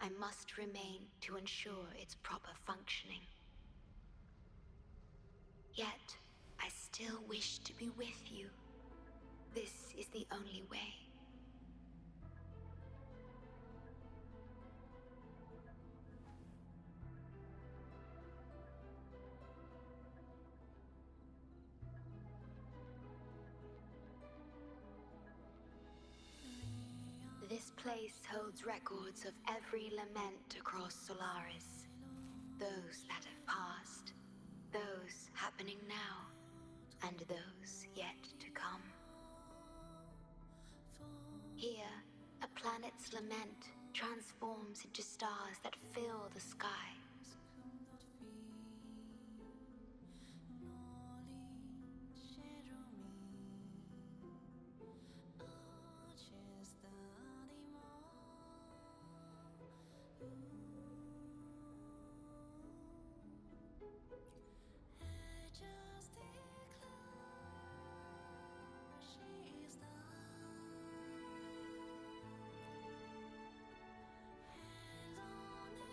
I must remain to ensure its proper functioning. Yet, I still wish to be with you. This is the only way. This place holds records of every lament across Solaris. Those that have passed, those happening now, and those yet to come. Here, a planet's lament transforms into stars that fill the sky.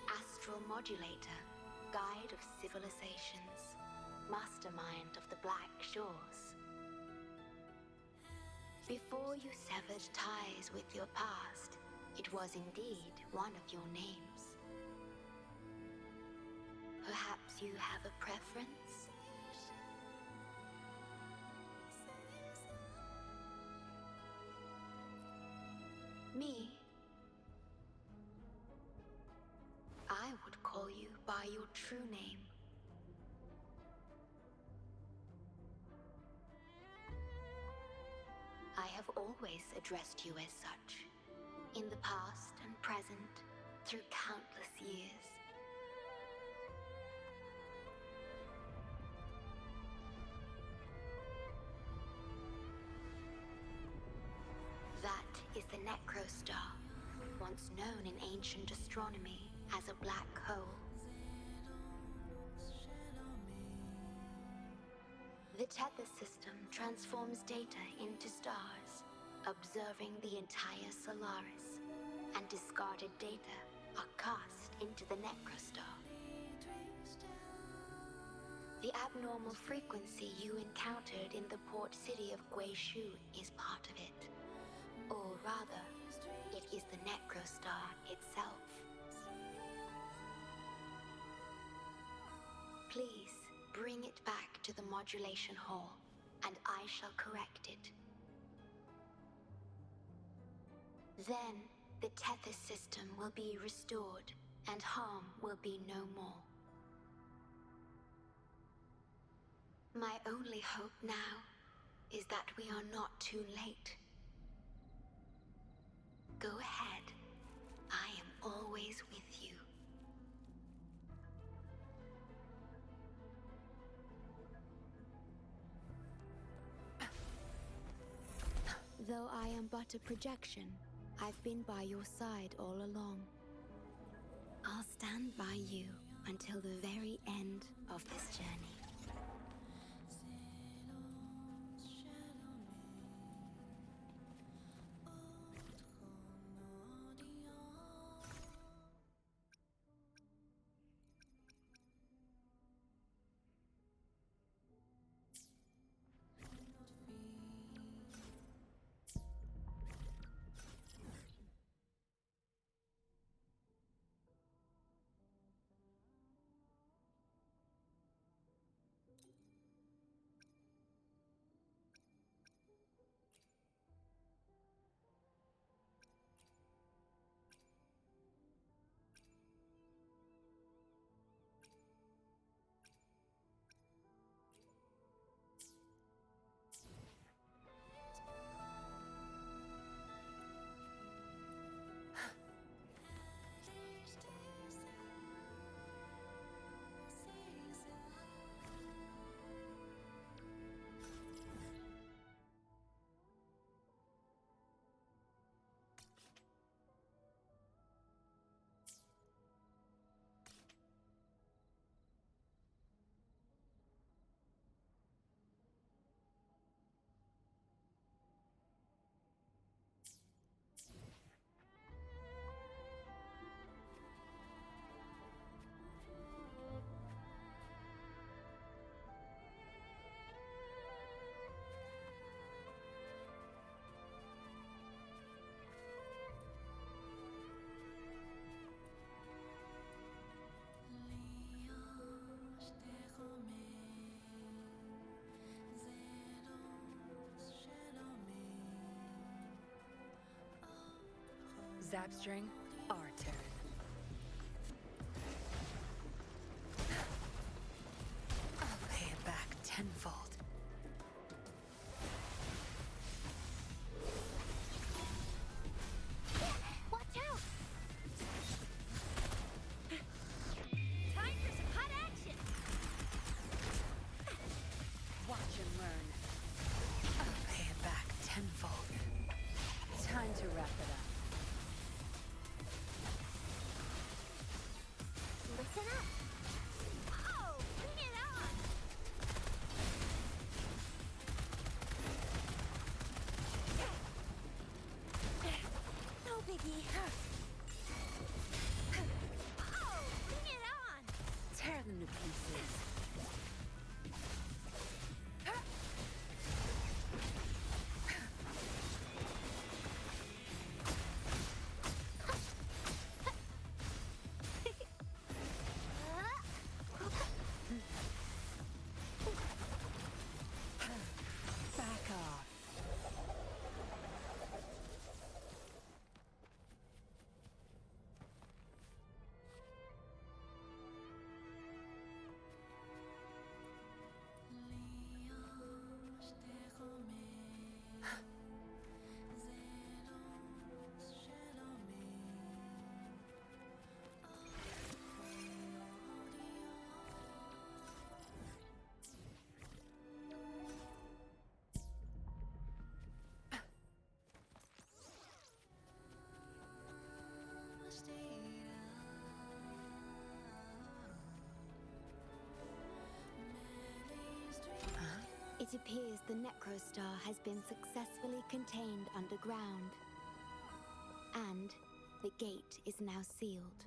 Astral Modulator, Guide of Civilizations, Mastermind of the Black Shores. Before you severed ties with your past, it was indeed one of your names. Perhaps you have a preference? Me? I would call you by your true name. I have always addressed you as such, in the past and present, through countless years. That is the Necrostar, once known in ancient astronomy as a black hole. The tether system transforms data into stars, observing the entire Solaris, and discarded data are cast into the Necrostar. The abnormal frequency you encountered in the port city of Guishu is part of it. Or rather, it is the Necrostar itself. Please, bring it back to the modulation hall, and I shall correct it. Then, the tether system will be restored, and harm will be no more. My only hope now is that we are not too late. Go ahead. I am always with you. Though I am but a projection, I've been by your side all along. I'll stand by you until the very end of this journey. Zapstring, our turn. I'll pay it back tenfold. Watch out! Time for some hot action! Watch and learn. I'll pay it back tenfold. Time to wrap it up. Listen up! Oh, bring it on! No biggie. Oh, bring it on! Tear them to pieces. Back off. It appears the Necrostar has been successfully contained underground. And the gate is now sealed.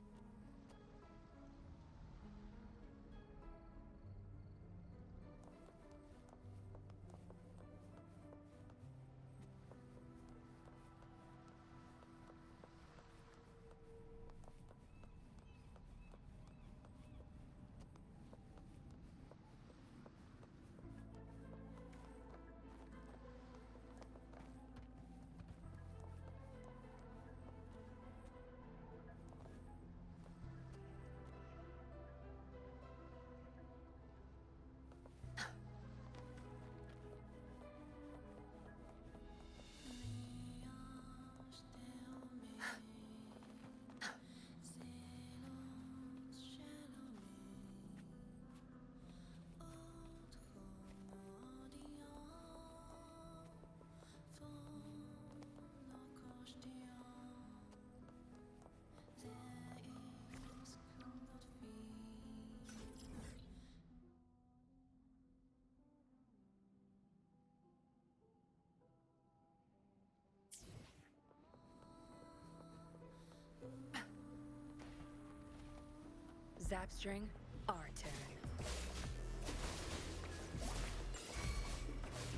Zapstring, our turn.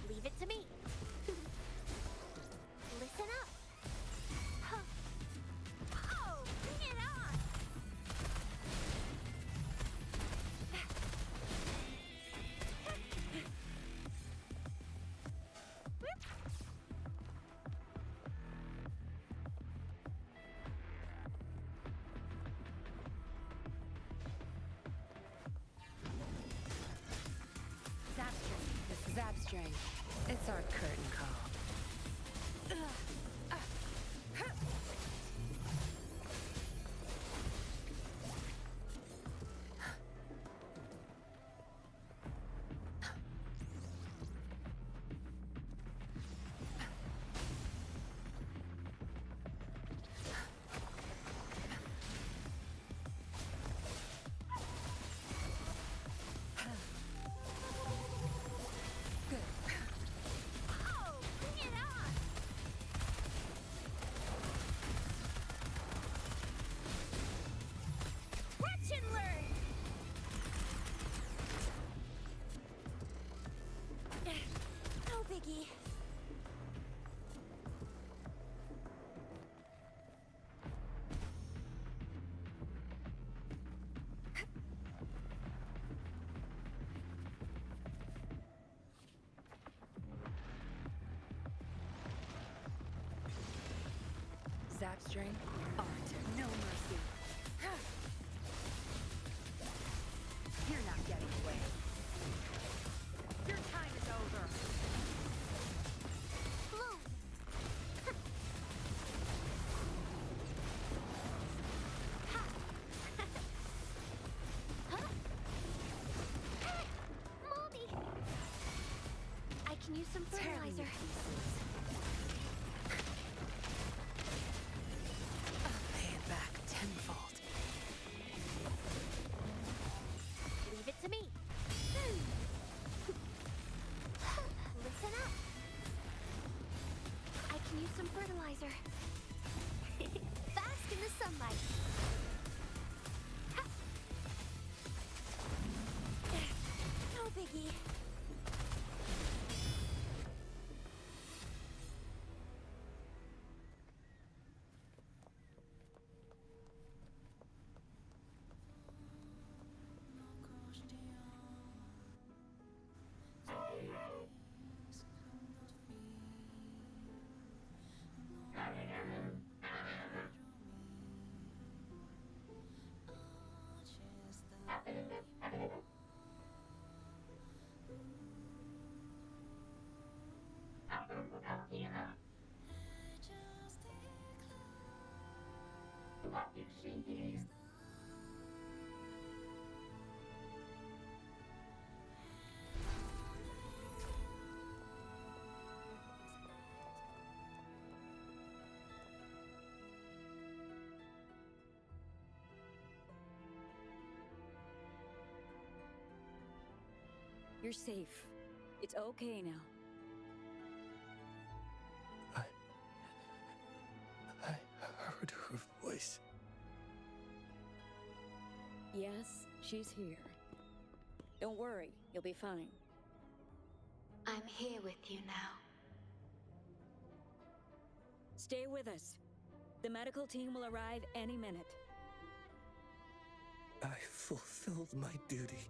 Leave it to me. Listen up. Huh. Oh, bring it on! Zapstring, it's our curtain call. Oh, string. Onto no mercy. You're not getting away. Your time is over. Bloom! Ha! Huh? Moldy! I can use some fertilizer. I'll pay it back tenfold. Leave it to me. Listen up. I can use some fertilizer. Bask in the sunlight. Ha! No biggie. You're safe. It's okay now. I heard her voice. Yes, she's here. Don't worry, you'll be fine. I'm here with you now. Stay with us. The medical team will arrive any minute. I fulfilled my duty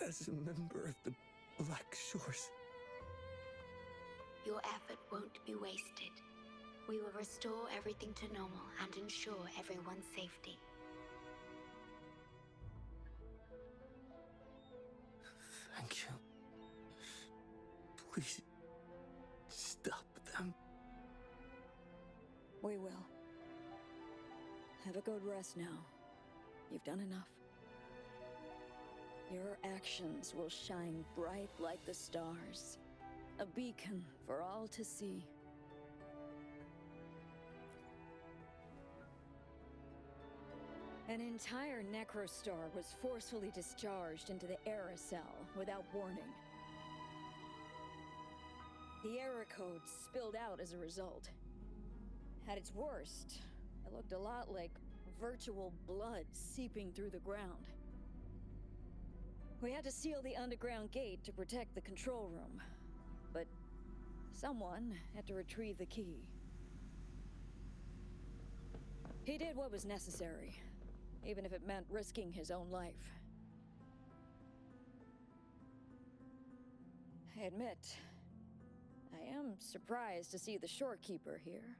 as a member of the Black Shores. Your effort won't be wasted. We will restore everything to normal and ensure everyone's safety. Thank you. Please, stop them. We will. Have a good rest now. You've done enough. Your actions will shine bright like the stars. A beacon for all to see. An entire necrostar was forcefully discharged into the Era Cell without warning. The error code spilled out as a result. At its worst, it looked a lot like virtual blood seeping through the ground. We had to seal the underground gate to protect the control room, but someone had to retrieve the key. He did what was necessary, even if it meant risking his own life. I admit, I am surprised to see the shorekeeper here.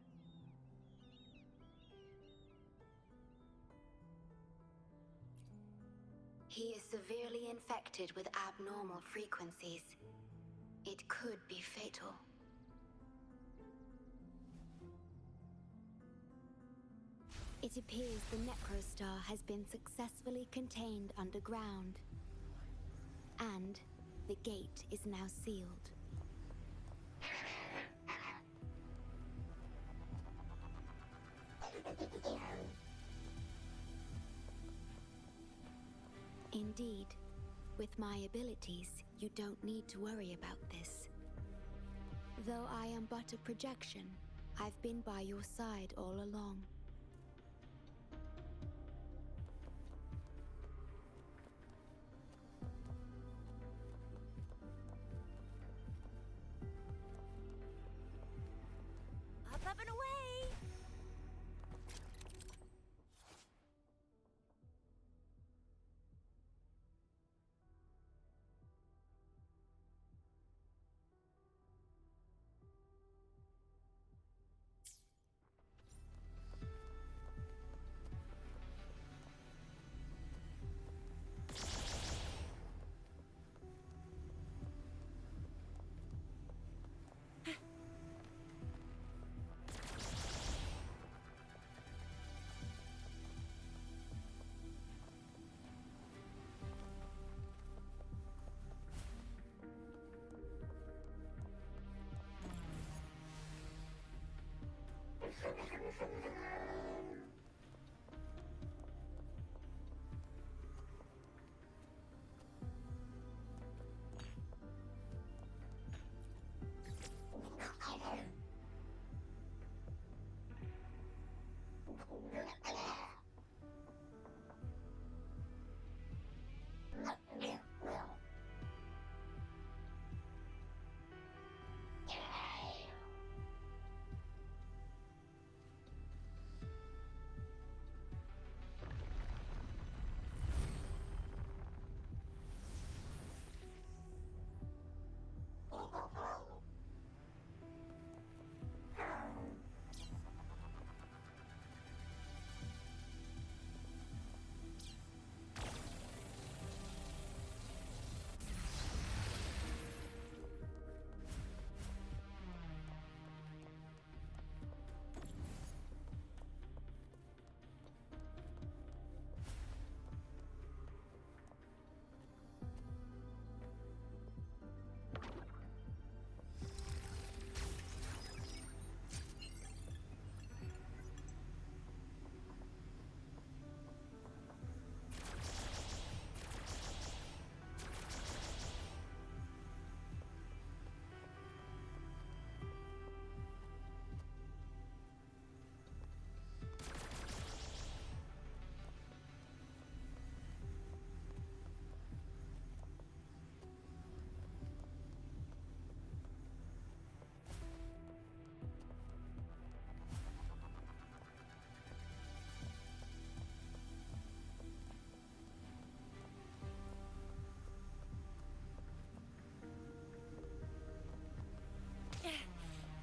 He is severely infected with abnormal frequencies. It could be fatal. It appears the necrostar has been successfully contained underground. And the gate is now sealed. Indeed, with my abilities, you don't need to worry about this. Though I am but a projection, I've been by your side all along. Up and away!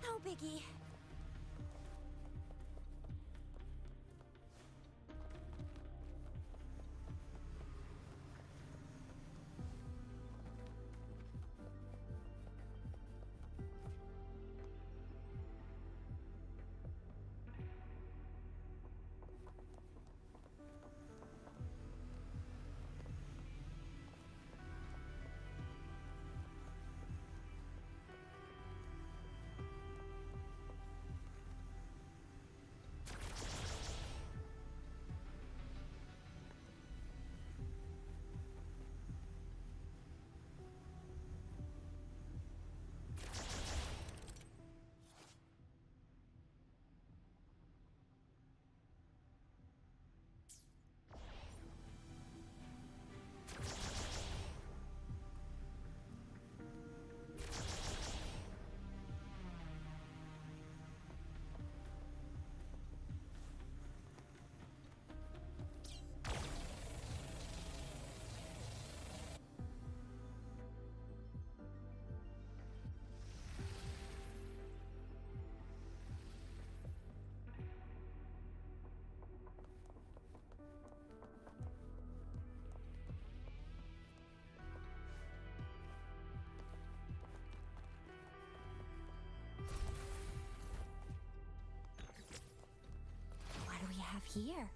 No biggie. What do we have here?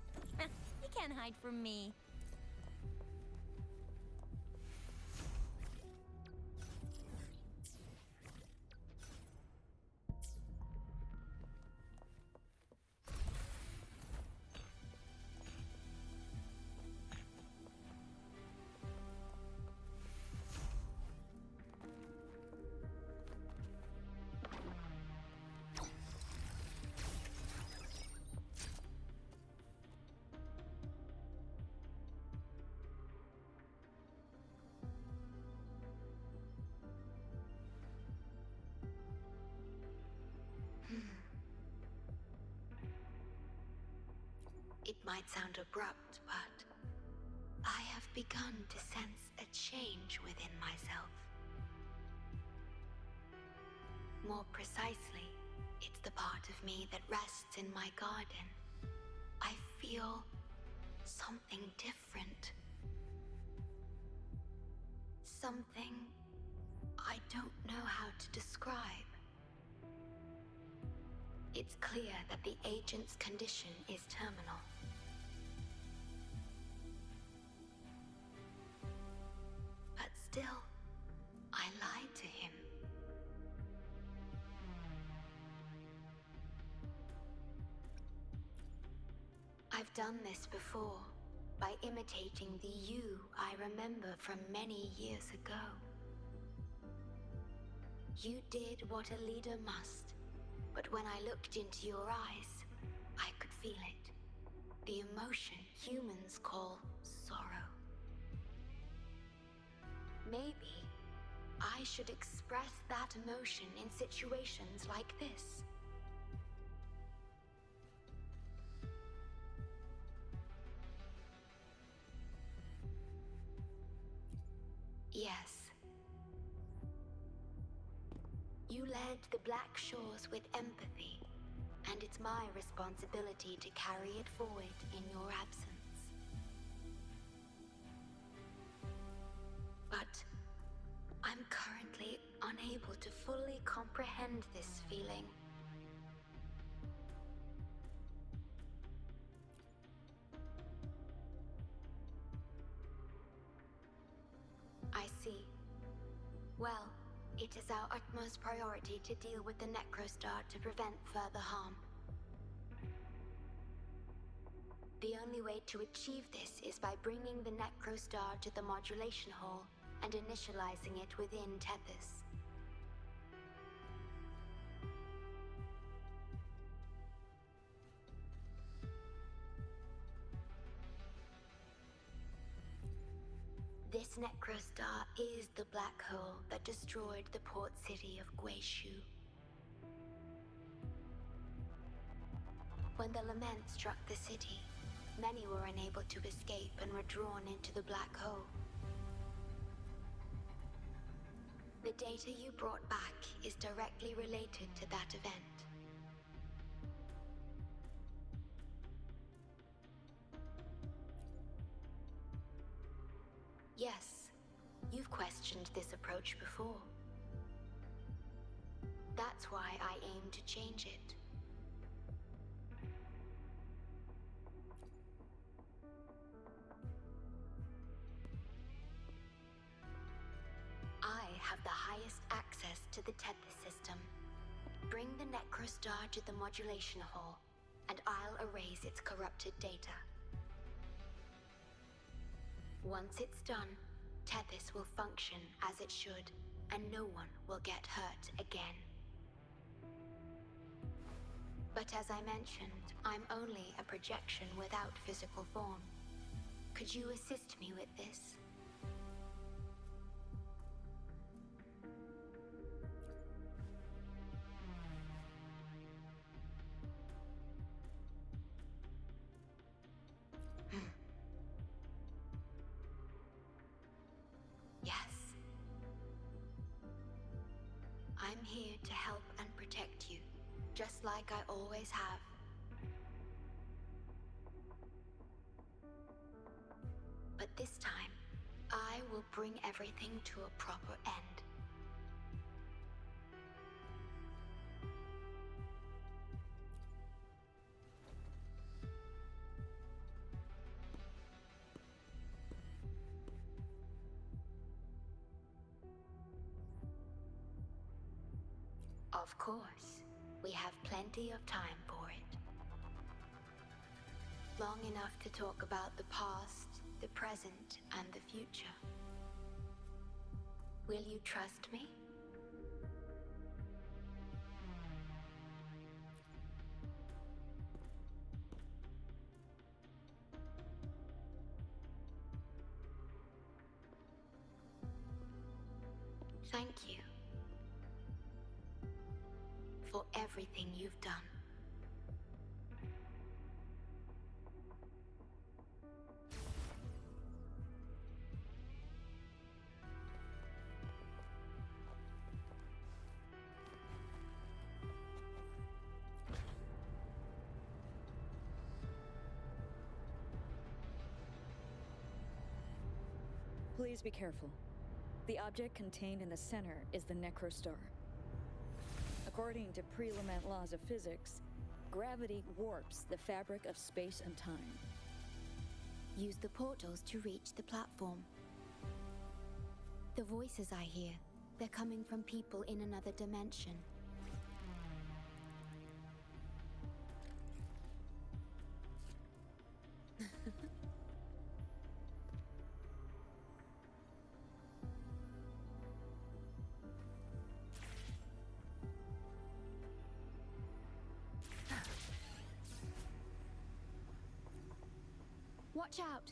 You can't hide from me. It might sound abrupt, but I have begun to sense a change within myself. More precisely, it's the part of me that rests in my garden. I feel something different. Something I don't know how to describe. It's clear that the agent's condition is terminal. But still, I lied to him. I've done this before, by imitating the you I remember from many years ago. You did what a leader must, but when I looked into your eyes, I could feel it. The emotion humans call sorrow. Maybe I should express that emotion in situations like this. Yes. You led the Black Shores with empathy, and it's my responsibility to carry it forward in your absence. But I'm currently unable to fully comprehend this feeling. I see. Well, it is our utmost priority to deal with the Necrostar to prevent further harm. The only way to achieve this is by bringing the Necrostar to the modulation hall and initializing it within Tethys. This Necrostar is the black hole that destroyed the port city of Guishu. When the lament struck the city, many were unable to escape and were drawn into the black hole. The data you brought back is directly related to that event. Yes, you've questioned this approach before. That's why I aim to change it. I have the highest access to the Tethys system. Bring the Necrostar to the modulation hall, and I'll erase its corrupted data. Once it's done, Tethys will function as it should, and no one will get hurt again. But as I mentioned, I'm only a projection without physical form. Could you assist me with this? Yes. I'm here to help and protect you, just like I always have. But this time, I will bring everything to a proper end. Of course, we have plenty of time for it. Long enough to talk about the past, the present, and the future. Will you trust me? Thank you for everything you've done. Please be careful. The object contained in the center is the Necrostar. According to pre-lament laws of physics, gravity warps the fabric of space and time. Use the portals to reach the platform. The voices I hear, they're coming from people in another dimension. Watch out!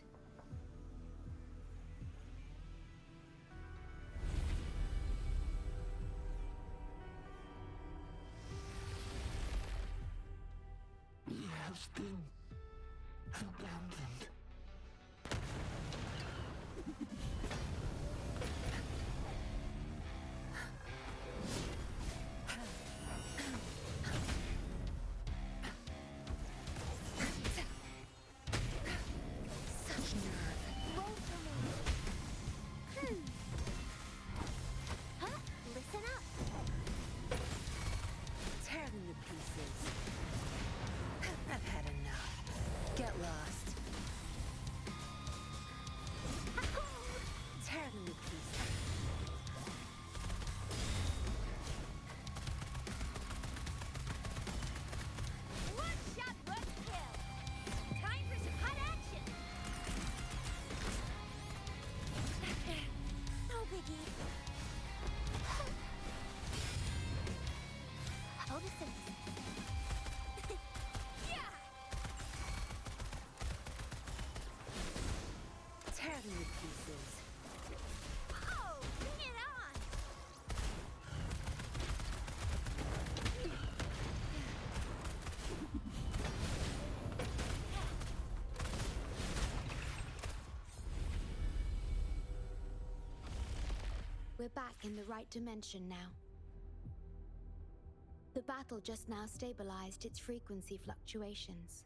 We have been abandoned. Such nerve. Roll for me. Huh? Listen up. Tear them to pieces. I've had enough. Get lost. Tear them to pieces. One shot, one kill. Time for some hot action. No biggie. Photosynthesis. Yeah! Tear them to pieces. Oh, bring it on! We're back in the right dimension now. The battle just now stabilized its frequency fluctuations.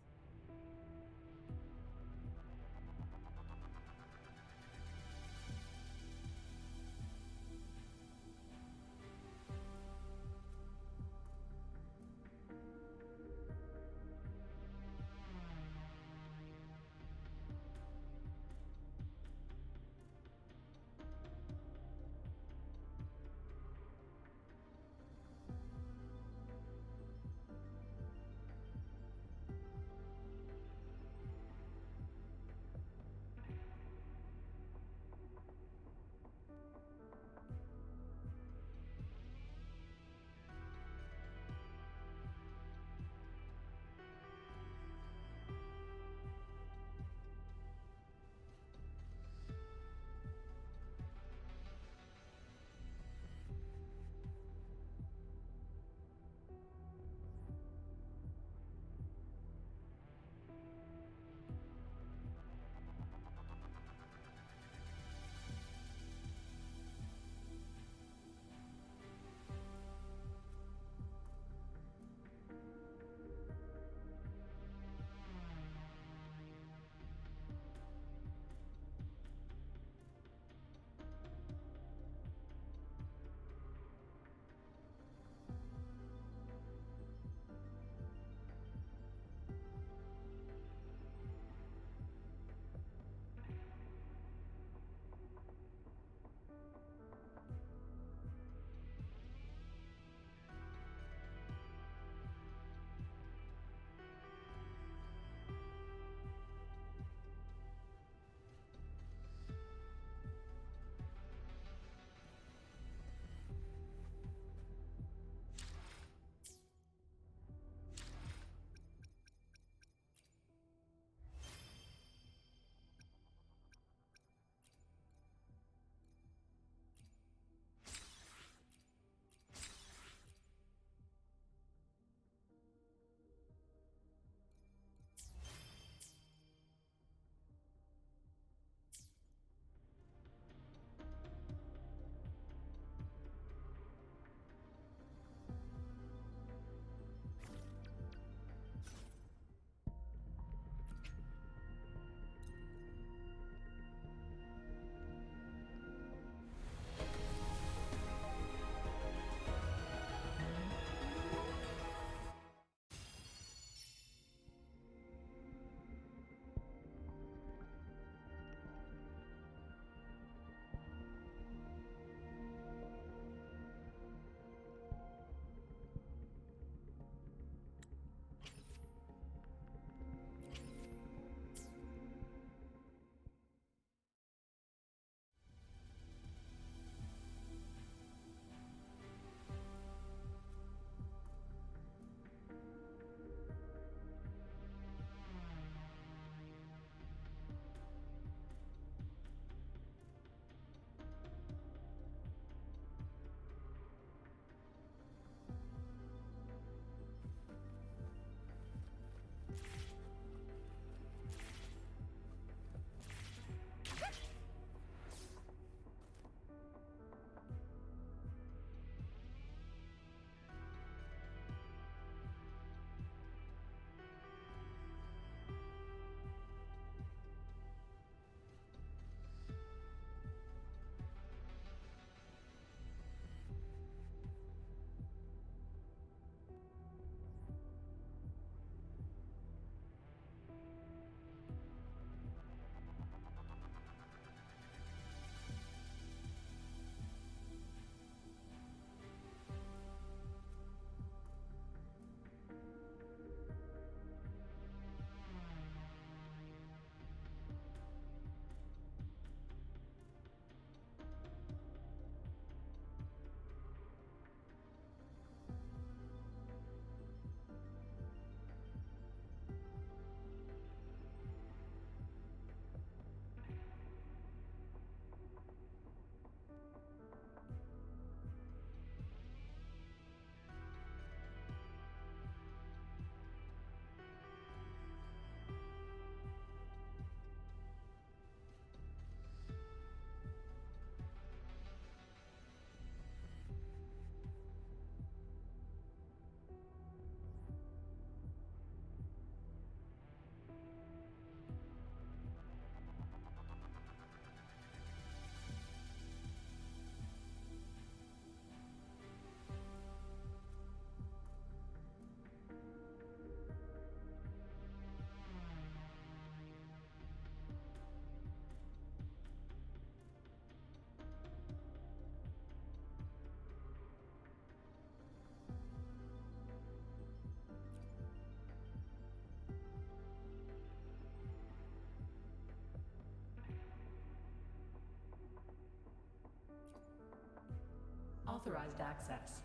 Authorized access.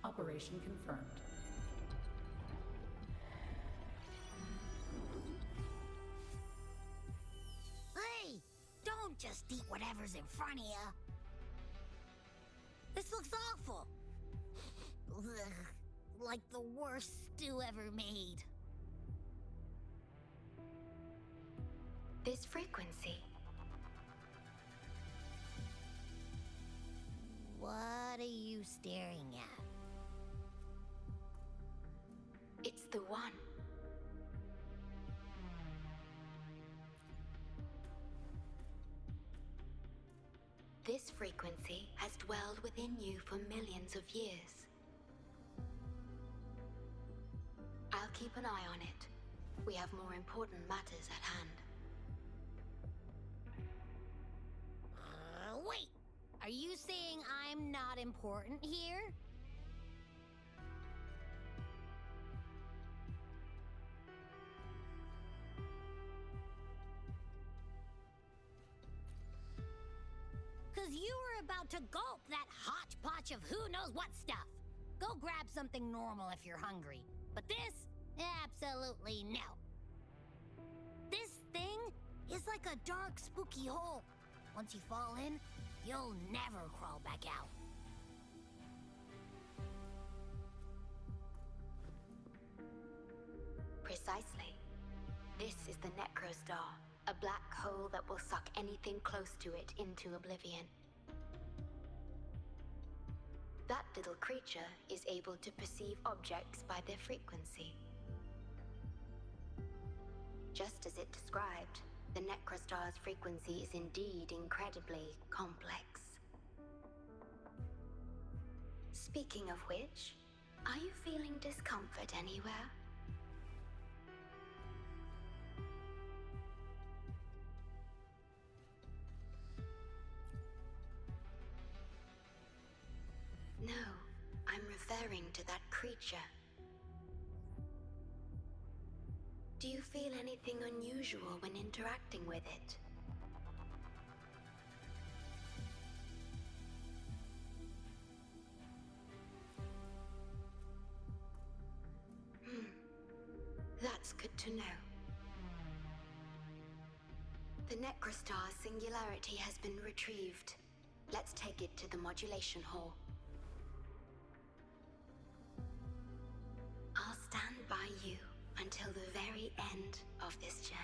Operation confirmed. Hey! Don't just eat whatever's in front of you. This looks awful. Ugh, like the worst stew ever made. This frequency. What are you staring at? It's the one. This frequency has dwelled within you for millions of years. I'll keep an eye on it. We have more important matters at hand. Wait! Are you saying I'm not important here? Cause you were about to gulp that hodgepodge of who knows what stuff. Go grab something normal if you're hungry. But this? Absolutely no. This thing is like a dark, spooky hole. Once you fall in, you'll never crawl back out. Precisely. This is the Necrostar, a black hole that will suck anything close to it into oblivion. That little creature is able to perceive objects by their frequency. Just as it described, the Necrostar's frequency is indeed incredibly complex. Speaking of which, are you feeling discomfort anywhere? No, I'm referring to that creature. Do you feel anything unusual when interacting with it? That's good to know. The Necrostar's singularity has been retrieved. Let's take it to the modulation hall. I'll stand by you until the very end of this journey.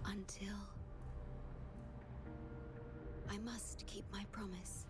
Until I must keep my promise.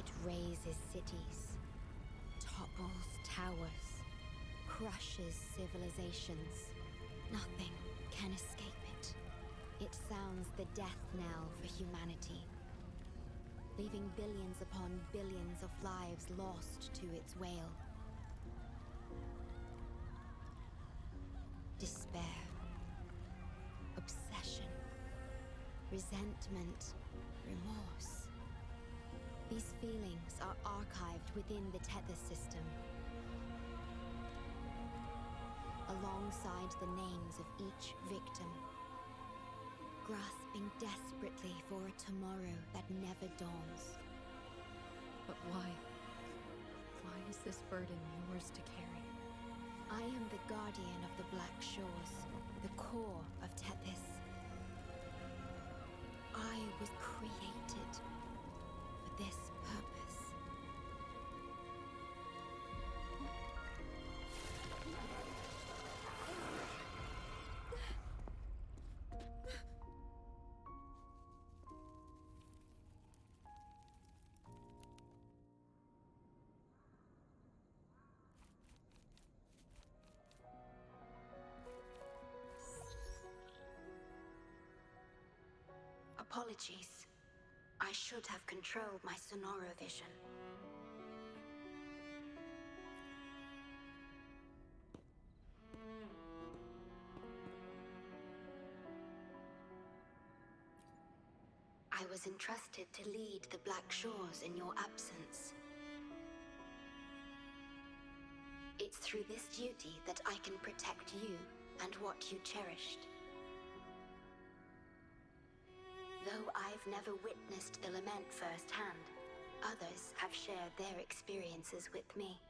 It razes cities, topples towers, crushes civilizations. Nothing can escape it. It sounds the death knell for humanity, leaving billions upon billions of lives lost to its wail. Despair, obsession, resentment, remorse. These feelings are archived within the tether system, alongside the names of each victim, grasping desperately for a tomorrow that never dawns. But why? Why is this burden yours to carry? I am the guardian of the Black Shores, the core of Tethys. I was created for this purpose. Apologies. I should have controlled my Sonoro vision. I was entrusted to lead the Black Shores in your absence. It's through this duty that I can protect you and what you cherished. Though I've never witnessed the lament firsthand, others have shared their experiences with me.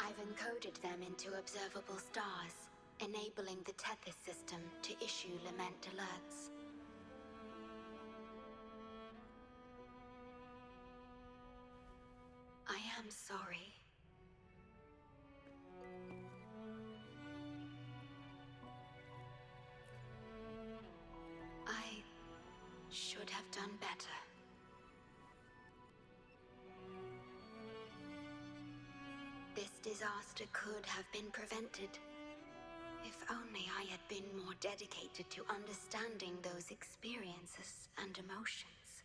I've encoded them into observable stars, enabling the Tethys system to issue lament alerts. I am sorry. I should have done better. This disaster could have been prevented. If only I had been more dedicated to understanding those experiences and emotions.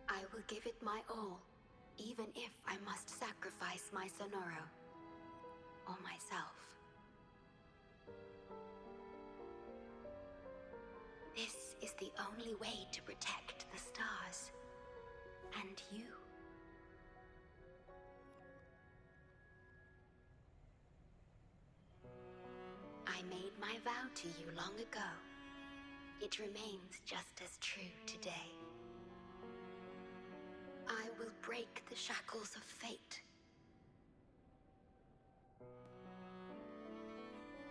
I will give it my all, even if I must sacrifice my Sonoro. Or myself. This is the only way to protect the stars. And you. I made my vow to you long ago. It remains just as true today. I will break the shackles of fate.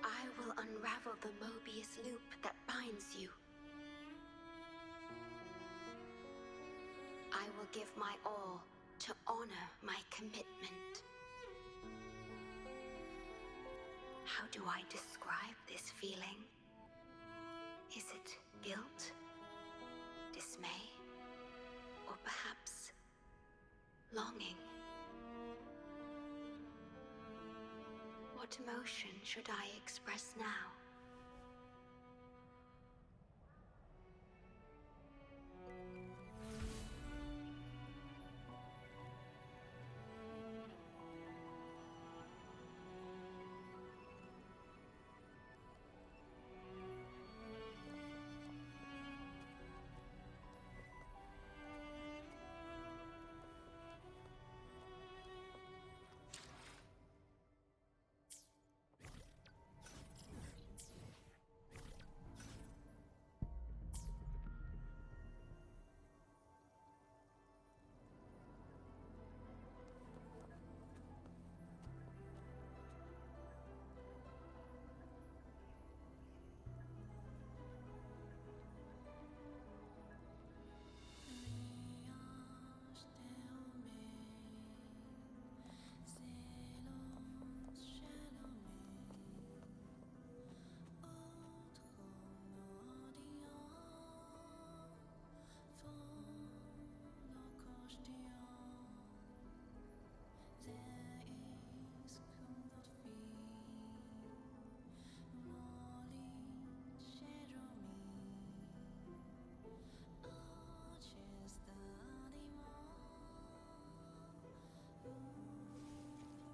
I will unravel the Mobius loop that binds you. I will give my all to honor my commitment. How do I describe this feeling? Is it guilt, dismay, or perhaps longing? What emotion should I express now?